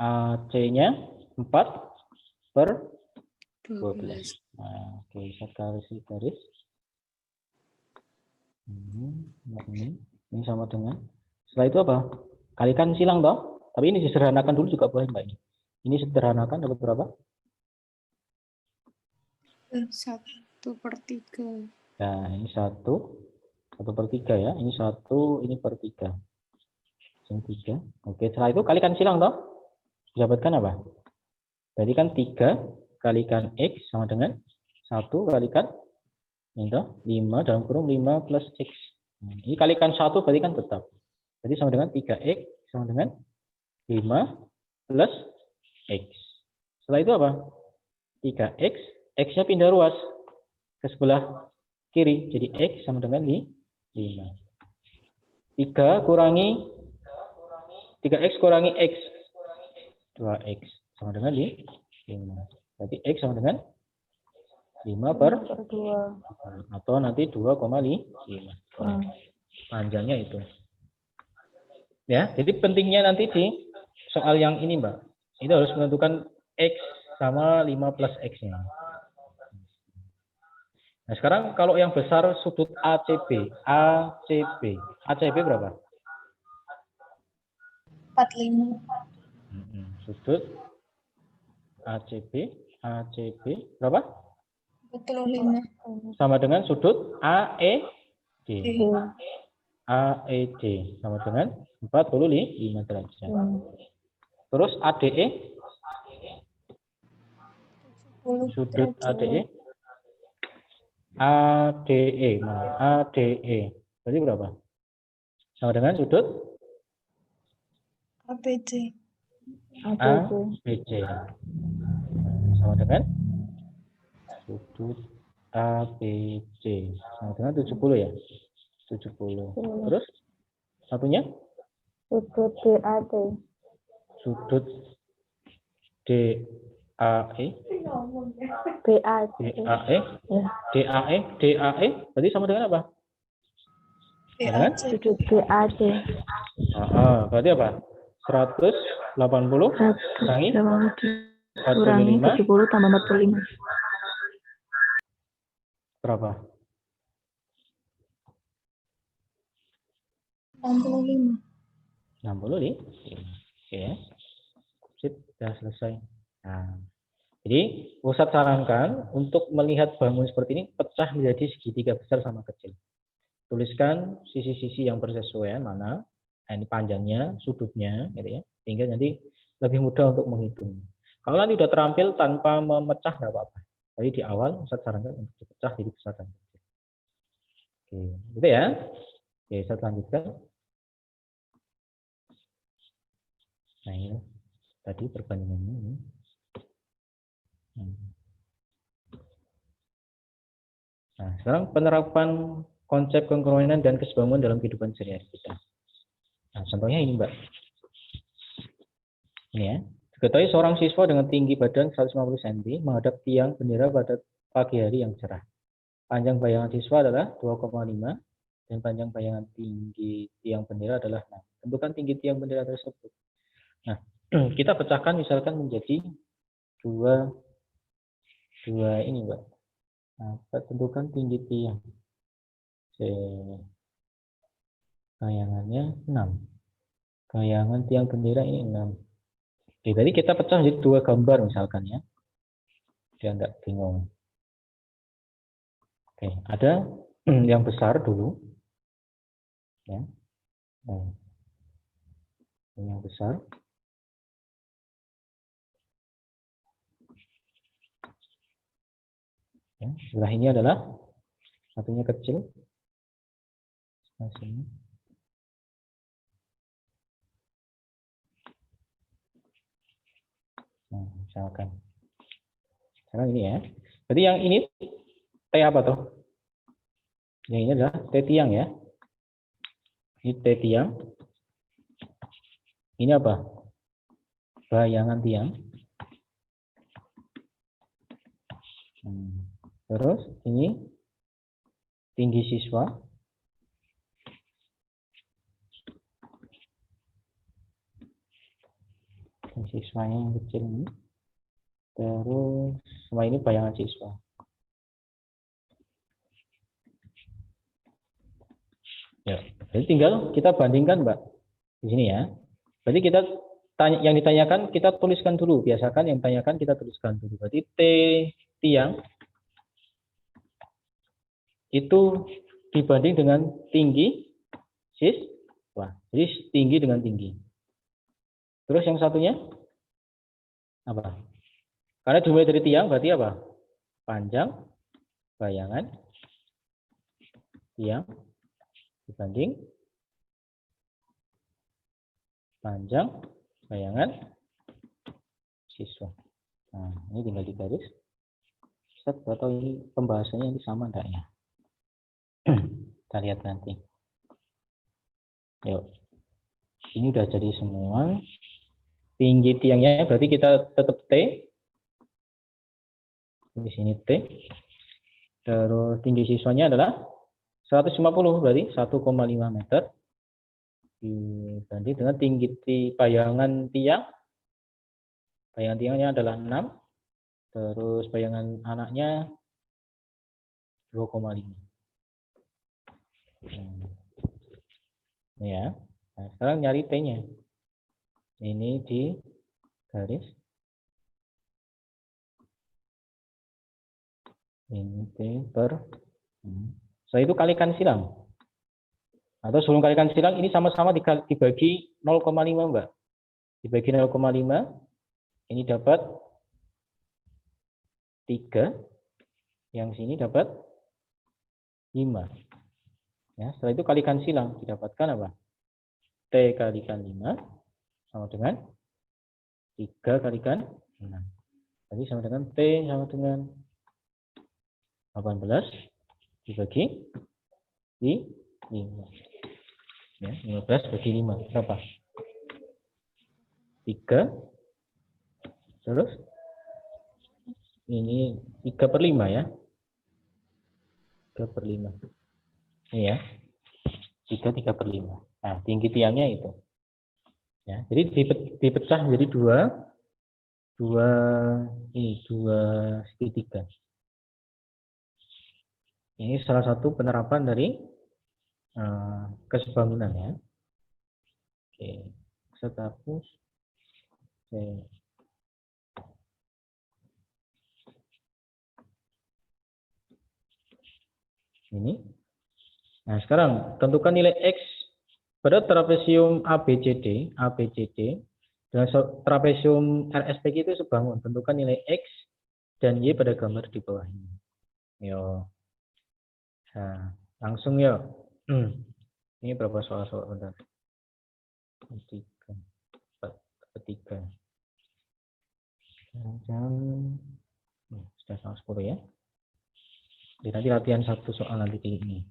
AC-nya 4 per 12. Nah, oke, saya garis. Ini sama dengan. Setelah itu apa? Kalikan silang toh. Tapi ini disederhanakan dulu juga boleh Mbak ini. Ini sederhanakan dapat berapa? 1/3. Nah, ini 1/3 ya. Ini 1, ini per 3. Ini 3. Oke, setelah itu kalikan silang toh. Didapatkan apa? Berarti kan 3 kalikan X sama dengan 1 kalikan ini toh, 5 dalam kurung 5 plus X. Nah, ini kalikan 1 berarti kan tetap. Jadi sama dengan 3X sama dengan 5 plus X. Setelah itu apa? 3X, X-nya pindah ruas ke sebelah kiri. Jadi X sama dengan 5. 3X kurangi X. 2X sama dengan 5. Berarti X sama dengan 5 per 2. Atau nanti 2,5. Panjangnya itu. Ya, jadi pentingnya nanti di soal yang ini, Mbak. Itu harus menentukan X sama 5 plus X-nya. Nah, sekarang kalau yang besar sudut ACB. ACB berapa? 45. Sudut ACB berapa? 45. Sama dengan sudut AED. AED sama dengan 45 derajat. Terus ADE? Sudut ADE? Mana? ADE. Berarti berapa? Sama dengan sudut ABC. ABC. Sama dengan sudut ABC. Sama dengan 70 ya? 70. Terus satunya? Sudut DAT. Sudut DAE. BAT. DAE. DAE. DAE. Berarti sama dengan apa? Ya kan? BAC. Sudut BAC. Berarti apa? 180 kurangi 180 kurangi 45 70 tambah 45. berapa? 65. 60 nih. Oke ya. Sip, sudah selesai. Nah, jadi Ustadz sarankan untuk melihat bangun seperti ini pecah menjadi segitiga besar sama kecil. Tuliskan sisi-sisi yang bersesuaian mana, nah, ini panjangnya, sudutnya, gitu ya, sehingga nanti lebih mudah untuk menghitung. Kalau nanti sudah terampil tanpa memecah nggak apa-apa. Jadi di awal Ustadz sarankan untuk dipecah jadi besar dan kecil. Oke, gitu ya. Oke, saya lanjutkan. Nah ini tadi perbandingannya ini. Nah, sekarang penerapan konsep kongruenan dan keseimbangan dalam kehidupan sehari-hari kita. Nah, contohnya ini, Mbak. Ini ya. Diketahui seorang siswa dengan tinggi badan 150 cm menghadap tiang bendera pada pagi hari yang cerah. Panjang bayangan siswa adalah 2,5 dan panjang bayangan tinggi tiang bendera adalah 6. Tentukan tinggi tiang bendera tersebut. Nah, kita pecahkan misalkan menjadi dua ini, Mbak. Nah, kita tentukan tinggi tiang. Bayangannya 6. Bayangan tiang bendera ini 6. Oke, jadi kita pecah menjadi dua gambar misalkan ya. Biar enggak bingung. Oke, ada yang besar dulu. Ya. Nah, yang besar. Ya, sebelah ini adalah satunya kecil. Nah, sini. Nah, misalkan. Sekarang ini ya. Jadi yang ini T apa tuh? Yang ini adalah T tiang ya. Ini T tiang. Ini apa? Bayangan tiang. Terus ini tinggi siswa. Siswanya yang kecil ini. Terus semua ini bayangan siswa. Ya, jadi tinggal kita bandingkan, Mbak. Di sini ya. Berarti kita yang ditanyakan kita tuliskan dulu. Biasakan yang ditanyakan kita tuliskan dulu. Berarti T tiang itu dibanding dengan tinggi siswa. Jadi tinggi dengan tinggi. Terus yang satunya apa? Karena dimulai dari tiang berarti apa? Panjang bayangan tiang dibanding panjang bayangan siswa. Nah, ini tinggal digaris. Ustaz, atau ini pembahasannya ini sama enggak ya? Kita lihat nanti. Yuk. Ini udah jadi semua. Tinggi tiangnya berarti kita tetap T. Di sini T. Terus tinggi siswanya adalah 150 berarti 1,5 meter. Dibanding dengan tinggi bayangan tiang. Bayangan tiangnya adalah 6. Terus bayangan anaknya 2,5. Ya. Nah, sekarang nyari T-nya. Ini di garis. Ini T per. Setelah itu kalikan silang. Atau sebelum kalikan silang ini sama-sama dibagi 0,5, Mbak. Dibagi 0,5. Ini dapat 3. Yang sini dapat 5. Ya, setelah itu kalikan silang. Didapatkan apa? T kalikan 5 sama dengan 3 kalikan 6. Jadi sama dengan T sama dengan 18 dibagi 5. Ya, 15 bagi 5. Berapa? 3. Terus ini 3 per 5 ya. 3 per 5. Ini ya. 3/5. Nah, tinggi tiangnya itu. Ya, jadi dipecah jadi dua segitiga. Ini salah satu penerapan dari kesebangunan ya. Oke, saya hapus. Oke. Ini. Nah, sekarang tentukan nilai X pada trapesium ABCD dengan trapesium RSPG itu sebangun. Tentukan nilai X dan Y pada gambar di bawah ini. Yo. Nah, langsung ya. Ini berapa soal-soal bentar? 3, 4, 3. Sudah soal 10 ya. Jadi nanti latihan satu soal nanti ini.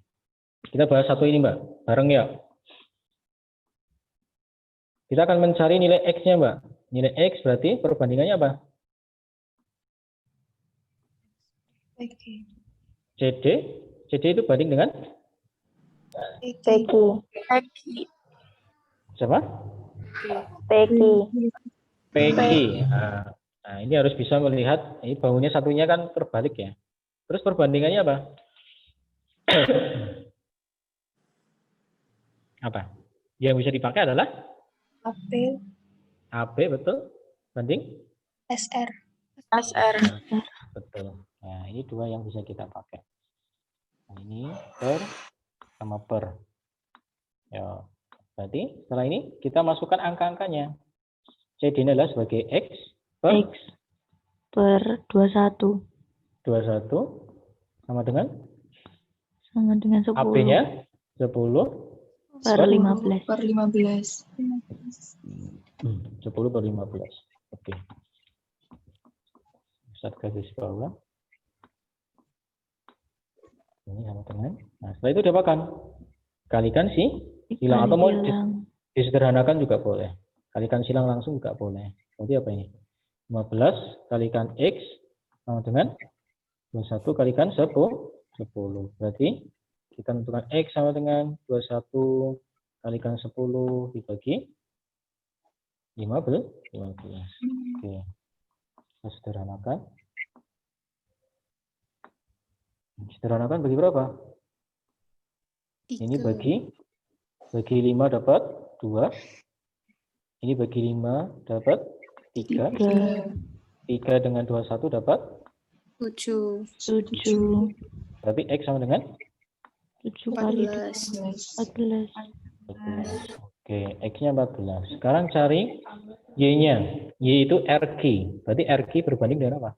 Kita bahas satu ini, Mbak. Bareng ya. Kita akan mencari nilai X-nya, Mbak. Nilai X berarti perbandingannya apa? Oke. CD itu banding dengan Peggy. siapa? Peggy. PG. Nah, ini harus bisa melihat, ini bangunnya satunya kan terbalik ya. Terus perbandingannya apa? Apa? Yang bisa dipakai adalah AB, betul. Banding? SR. Betul. Nah, ini dua yang bisa kita pakai. Nah, ini per sama per. Ya, berarti setelah ini kita masukkan angka-angkanya. CD adalah sebagai X per 21 sama dengan 10 AB-nya 10 per 15. 10/15. Oke. Set garis bawah. Ini sama dengan. Nah, setelah itu diapakan? Kalikan silang atau mau disederhanakan juga boleh. Kalikan silang langsung juga boleh. Berarti apa ini? 15 kalikan X sama dengan 21 kalikan 10. Berarti kita tentukan X sama dengan 21 kalikan 10 dibagi 15. Oke. Kita sederhanakan. Sederhanakan bagi berapa? 3. Ini bagi 5 dapat 2. Ini bagi 5 dapat 3. 3 dengan 21 dapat 7. Berarti X sama dengan 7 kali 14. Oke, X-nya 14. Sekarang cari Y-nya. Y itu RQ. Berarti RQ berbanding dengan apa?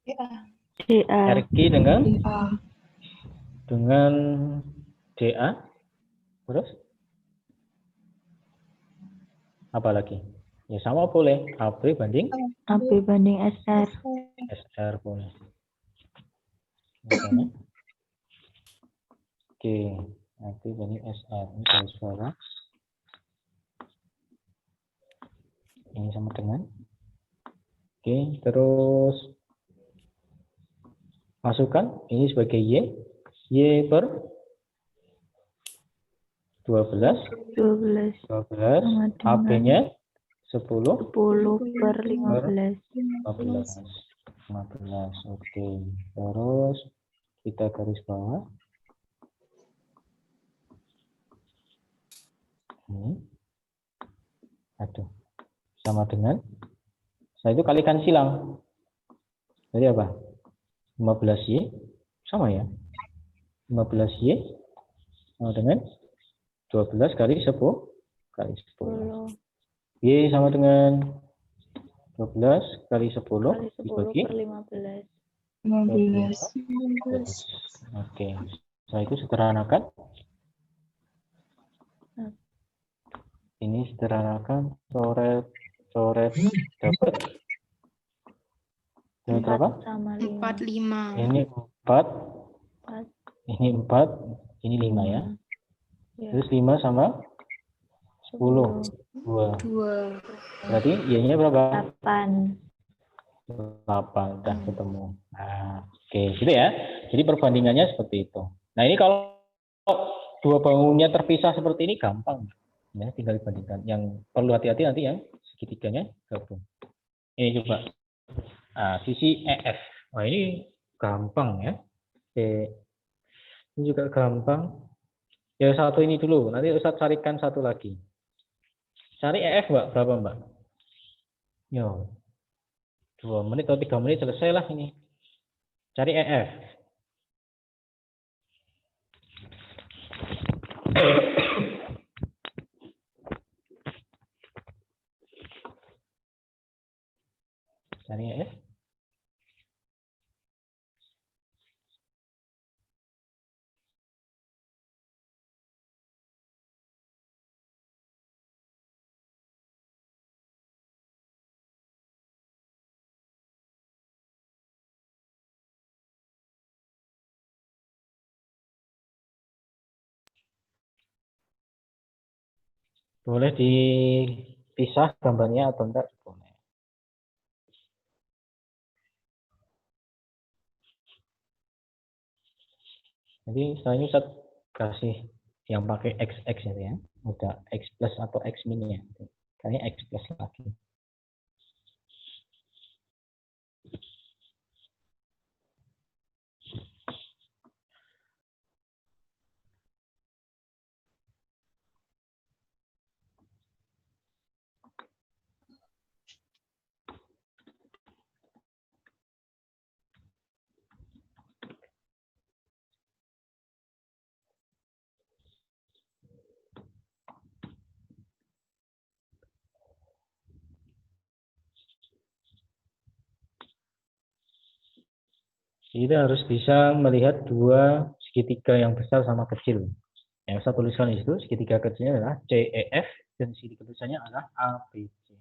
DA. RQ dengan DA. Terus? Apa lagi? Ya sama boleh. AB banding AB banding SR. SR boleh. Misalnya. Oke, AB banding SR. Ini garis bawah. Ini sama dengan. Oke, terus masukkan ini sebagai Y. Y per 12. 12 AB-nya 10 per 15. 15. Oke. Terus kita garis bawah. Ini. Aduh. Sama dengan. Setelah itu kalikan silang. Jadi apa? 15Y. Sama ya. 15Y. Sama dengan 12 kali 10. Y sama dengan 12 kali 10 dibagi per 15. 15. Oke. Setelah itu sederhanakan. Ini sederhanakan. Coret dapat berapa? 45. Ini 4. Ini 4. Ini 5 ya. Terus 5 sama 10. 2. Berarti Y-nya berapa? 8. 8. Udah ketemu. Nah, oke, gitu ya. Jadi perbandingannya seperti itu. Nah, ini kalau dua bangunnya terpisah seperti ini gampang. Ya, tinggal dibandingkan. Yang perlu hati-hati nanti yang segitiganya gabung. Ini coba. Nah, sisi EF. Wah, ini gampang ya. Oke. Ini juga gampang. Ya, satu ini dulu. Nanti Ustadz carikan satu lagi. Cari EF, Mbak. Berapa, Mbak? Yo. 2 menit atau 3 menit selesai lah ini. Cari EF. Cari EF. Boleh dipisah gambarnya atau enggak? Boleh. Jadi setelahnya Ustaz kasih yang pakai XX ya. Udah X plus atau X min ya. Kayaknya X plus lagi. Kita harus bisa melihat dua segitiga yang besar sama kecil. Yang saya tuliskan di situ, segitiga kecilnya adalah CEF dan segitiga besarnya adalah ABC.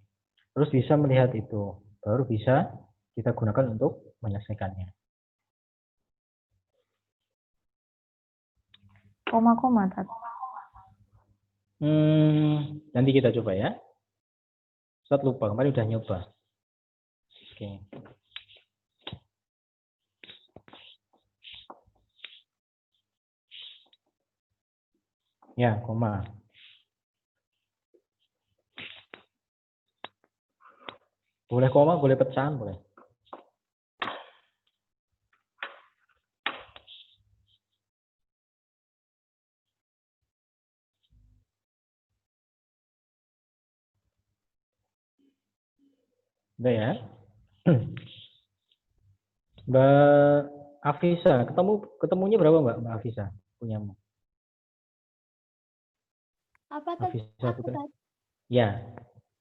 Terus bisa melihat itu, baru bisa kita gunakan untuk menyelesaikannya. Koma-koma, Tat. Nanti kita coba ya. Ustaz lupa, kemarin udah nyoba. Oke. Ya, koma. Boleh koma, boleh pecahan, boleh. Udah ya. Mbak Afisa, ketemunya berapa Mbak Afisa? Punyamu. Apa tadi? Afisa Aku Putra. tadi Ya.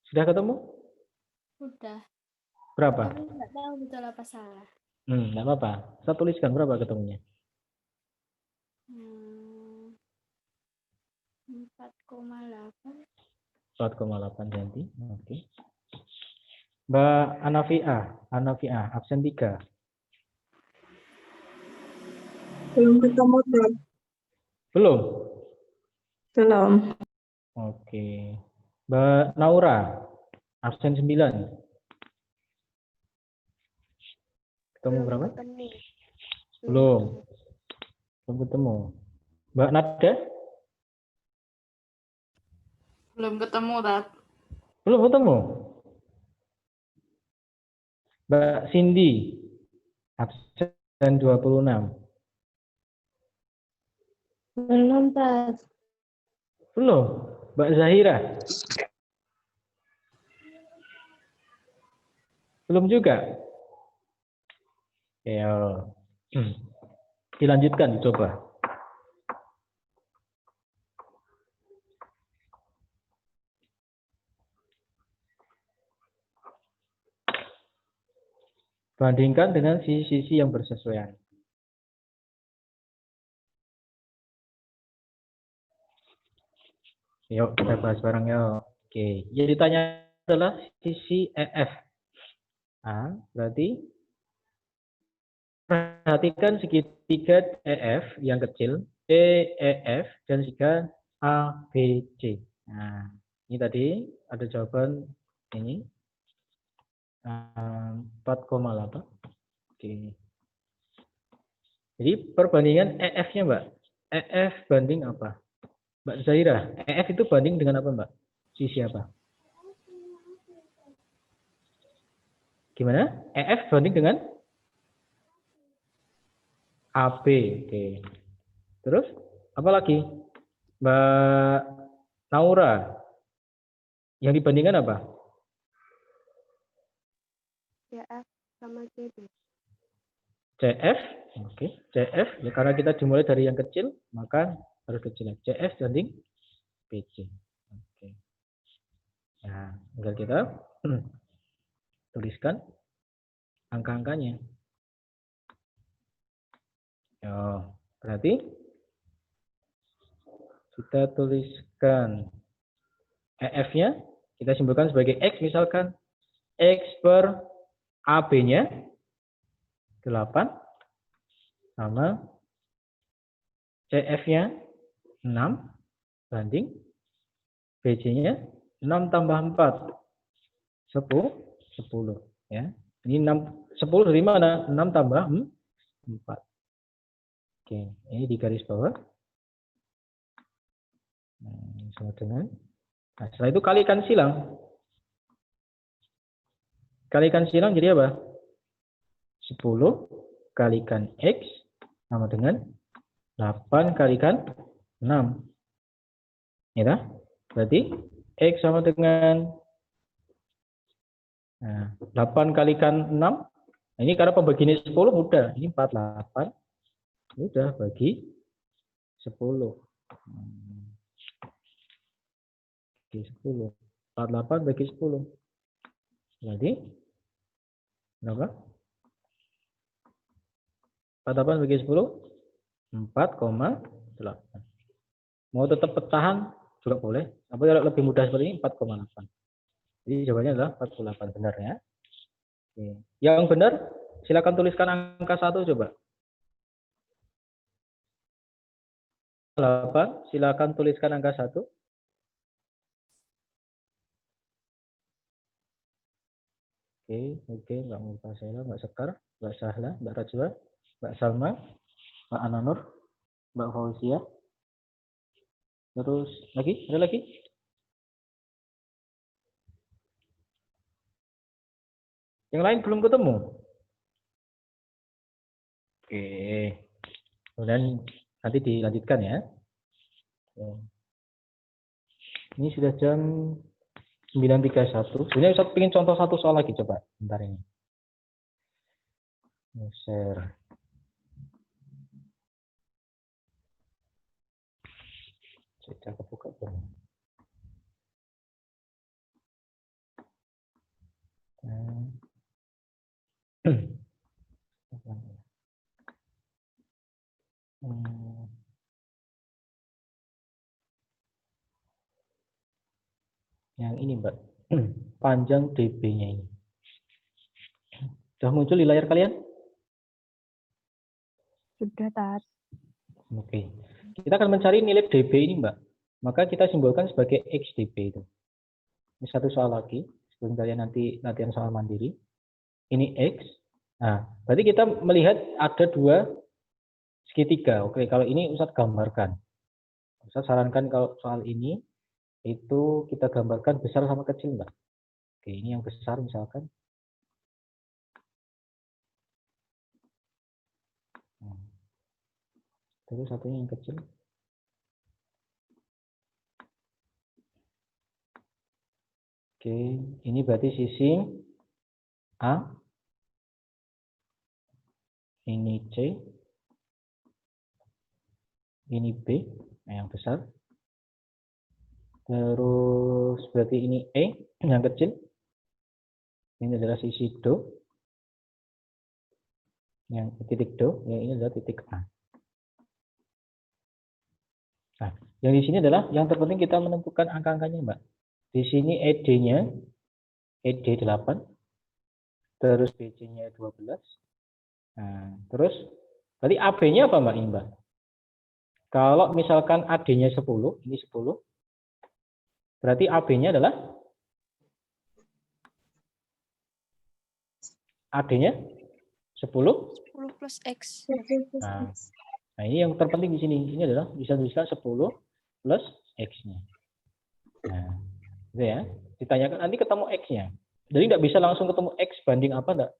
Sudah ketemu? udah. Berapa? Tapi nggak tahu betul apa salah. Enggak apa-apa. Saya tuliskan berapa ketemunya. 4,8. 4,8 cm. Oke. Mbak Anafia, absen 3. Belum ketemu, Tat. Belum? Belum. Oke. Mbak Naura, absen 9. Ketemu Belum berapa? ketemu. Belum. Belum ketemu. Mbak Nada? Belum ketemu, Tat. Belum ketemu. Mbak Cindy, absen 26. Belum, Tat. Belum. Mbak Zahira? Belum juga. Ya. Dilanjutkan, dicoba. Bandingkan dengan sisi-sisi yang bersesuaian. Yuk, kita bahas bareng yuk. Oke, yang ditanya adalah sisi EF. Nah, berarti perhatikan segitiga EF yang kecil, DEF, dan juga ABC. Nah, ini tadi ada jawaban ini. 4,8. Oke. Jadi perbandingan EF-nya, Mbak. EF banding apa? Mbak Zaira, EF itu banding dengan apa, Mbak? Sisi apa? Gimana? EF banding dengan AB. Oke. Terus apa lagi? Mbak Naura. Yang dibandingkan apa? CF sama CB. CF. Oke. CF. Ya, karena kita dimulai dari yang kecil, maka harus kecil. CF banding BC. Oke. Nah, tinggal kita tuliskan angka-angkanya. Oh, berarti kita tuliskan EF-nya, kita simpulkan sebagai X misalkan. X per AB-nya 8 sama CF-nya 6 banding BC-nya 6 tambah 4 10 ya. Ini 10 dari mana? 6 tambah 4. Oke, ini di garis bawah. Nah, sama dengan. Nah, setelah itu kalikan silang. Kalikan silang jadi apa? 10 kalikan X sama dengan 8 kalikan 6. Ya, berarti X sama dengan 8 kalikan 6. Nah, ini karena pembagiannya 10 mudah. Ini 48. Mudah bagi 10. Bagi 10. 48 bagi 10. Jadi berapa? 48 bagi 10 4,8. Mau tetap pecahan juga boleh. Tapi kalau lebih mudah seperti ini 4,8. Jadi jawabannya adalah 48, benar ya. Oke. Yang benar silakan tuliskan angka 1 coba. 8, silakan tuliskan angka 1. Oke, Mbak Mutasela, Mbak Sekar, Mbak Sahla, Mbak Rajwa, Mbak Salma, Mbak Ananur, Mbak Fauzia. Terus lagi? Ada lagi? Yang lain belum ketemu? Oke. Kemudian nanti dilanjutkan ya. Ini sudah jam 9.31. Sebenarnya saya ingin contoh satu soal lagi, coba. Bentar ini. Share. Sudah kebuka belum? Yang ini, Mbak. Panjang DB-nya ini. Sudah muncul di layar kalian? Sudah, Tat. Oke. Kita akan mencari nilai DB ini, Mbak. Maka kita simbolkan sebagai XDB itu. Ini satu soal lagi. Sebelum kalian nanti latihan soal mandiri. Ini X. Nah, berarti kita melihat ada dua segitiga. Oke, kalau ini Ustadz gambarkan. Ustadz sarankan kalau soal ini itu kita gambarkan besar sama kecil, Mbak. Oke, ini yang besar misalkan. Terus satunya yang kecil. Oke, ini berarti sisi A. Ini C. Ini B, yang besar. Terus berarti ini E, yang kecil. Ini adalah sisi do. Yang titik do, yang ini adalah titik A. Nah, yang di sini adalah yang terpenting kita menentukan angka-angkanya, Mbak. Di sini ED-nya, ED 8. Terus BC-nya 12. Nah, terus berarti AB-nya apa, Mbak? Ini, Mbak. Kalau misalkan AD-nya 10, ini 10. Berarti AB-nya adalah AD-nya 10. 10 plus X. Nah, ini yang terpenting di sini. Ini adalah bisa tuliskan 10 plus X-nya. Nah, gitu ya. Ditanyakan nanti ketemu X-nya. Jadi tidak bisa langsung ketemu X banding apa enggak.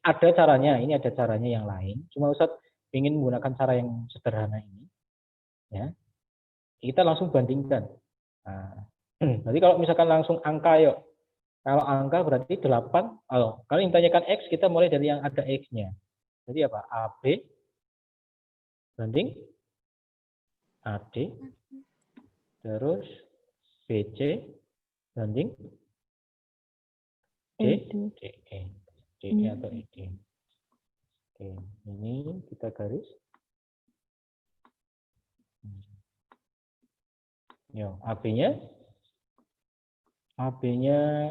Ada caranya, ini ada caranya yang lain. Cuma Ustadz ingin menggunakan cara yang sederhana ini. Ya. Kita langsung bandingkan. Nah, jadi kalau misalkan langsung angka yuk. Kalau angka berarti 8. Kalau ditanyakan X, kita mulai dari yang ada X-nya. Jadi apa? AB banding AD. Terus BC banding DE. DE atau ED. Oke, ini kita garis. Yo, AB-nya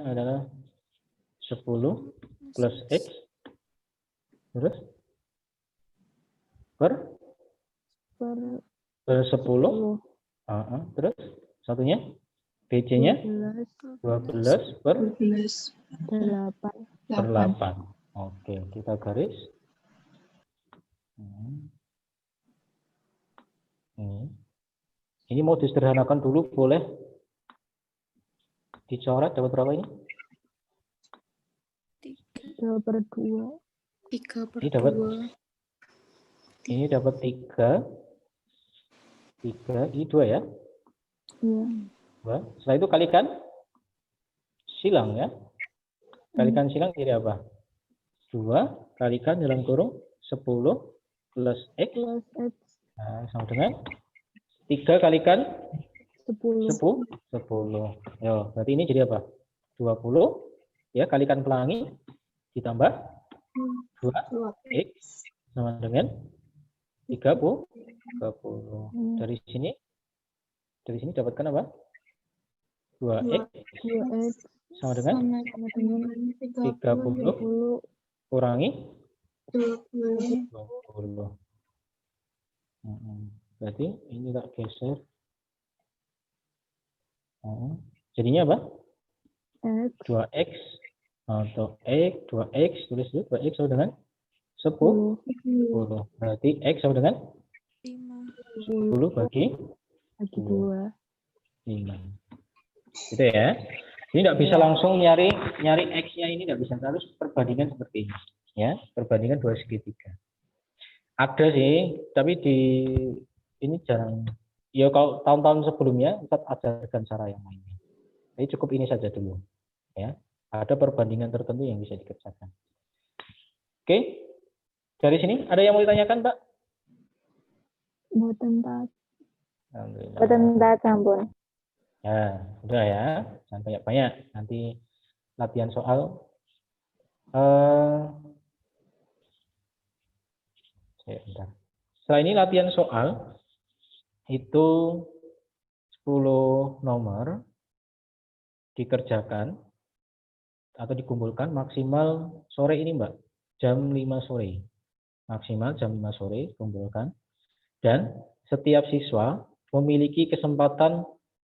adalah 10 plus X. Terus per 10. Terus satunya BC-nya 12 per 8. Oke, kita garis. Ini mau disederhanakan dulu, boleh dicoret dapat berapa ini? 3/2. Ini dapat 3. Ini 2 ya? Iya. 2. Setelah itu kalikan silang ya. Kalikan silang jadi apa? 2 kalikan dalam kurung 10 plus X. Nah, sama dengan 3 kalikan 10. Yo, berarti ini jadi apa? 20. Ya, kalikan pelangi ditambah 2X sama dengan 30. Dari sini dapatkan apa? 2X sama dengan 30 kurangi 20. Berarti ini tak geser. Jadinya apa? 2X atau X, 2X, tulis dulu 2X sama dengan 10. Berarti X sama dengan 10 bagi 2. 5. Gitu ya. Ini tidak bisa langsung nyari X-nya, ini tidak bisa, harus perbandingan seperti ini. Ya, perbandingan 2 segitiga. Ada sih, tapi ini jarang. Ya kalau tahun-tahun sebelumnya Ustaz ajarkan cara yang lainnya. Jadi cukup ini saja dulu. Ya, ada perbandingan tertentu yang bisa dikerjakan. Oke, dari sini ada yang mau ditanyakan, Mbak? Boten tat. Alhamdulillah. Boten tat sampun. Ya, udah ya. Jangan banyak-banyak. Nanti latihan soal. Bentar. Setelah ini latihan soal itu 10 nomor dikerjakan atau dikumpulkan maksimal sore ini, Mbak. Jam 5 sore. Maksimal jam 5 sore kumpulkan. Dan setiap siswa memiliki kesempatan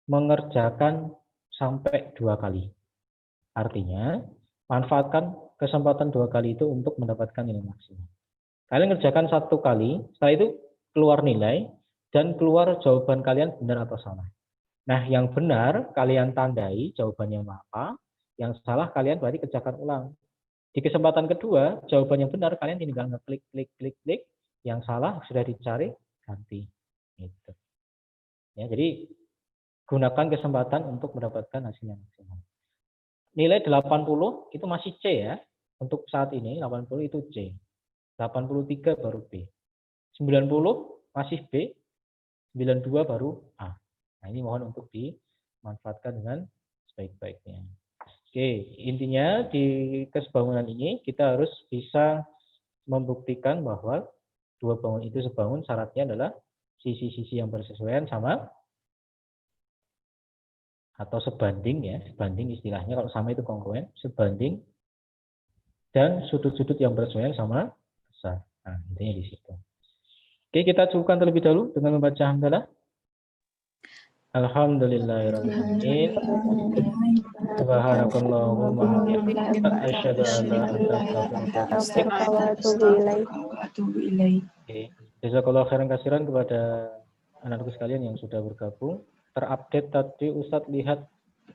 mengerjakan sampai 2 kali. Artinya, manfaatkan kesempatan 2 kali itu untuk mendapatkan nilai maksimal. Kalian kerjakan 1 kali, setelah itu keluar nilai, dan keluar jawaban kalian benar atau salah. Nah, yang benar kalian tandai jawabannya apa, yang salah kalian berarti kerjakan ulang. Di kesempatan kedua, jawaban yang benar kalian tinggal ngeklik, klik, yang salah sudah dicari, ganti. Gitu. Ya, jadi gunakan kesempatan untuk mendapatkan hasil yang maksimal. Nilai 80 itu masih C ya. Untuk saat ini 80 itu C. 83 baru B. 90 masih B. 92 baru A. Nah, ini mohon untuk dimanfaatkan dengan sebaik-baiknya. Oke, intinya di kesebangunan ini kita harus bisa membuktikan bahwa 2 bangun itu sebangun, syaratnya adalah sisi-sisi yang bersesuaian sama atau sebanding ya, sebanding istilahnya, kalau sama itu kongruen, sebanding, dan sudut-sudut yang bersesuaian sama besar. Nah, intinya di situ. Oke, kita cukupkan terlebih dahulu dengan membaca hamdalah. Alhamdulillahirrahmanirrahim. Subhanakallahumma wa bihamdika asyhadu an la ilaha illa anta atubu ilaik. Jazakallahu khairan katsiran kepada anak-anak sekalian yang sudah bergabung. terupdate tadi Ustadz lihat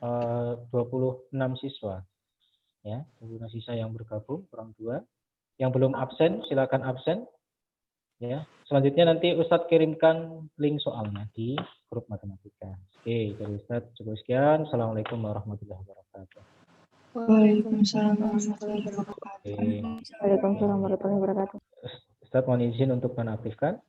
26 siswa. Ya, 26 siswa yang bergabung, kurang 2. Yang belum absen, silakan absen. Ya, selanjutnya nanti Ustadz kirimkan link soalnya di grup matematika. Oke, dari Ustadz cukup sekian. Assalamualaikum warahmatullahi wabarakatuh. Waalaikumsalam warahmatullahi wabarakatuh. Oke, Waalaikumsalam warahmatullahi wabarakatuh. Ustadz mohon izin untuk menonaktifkan.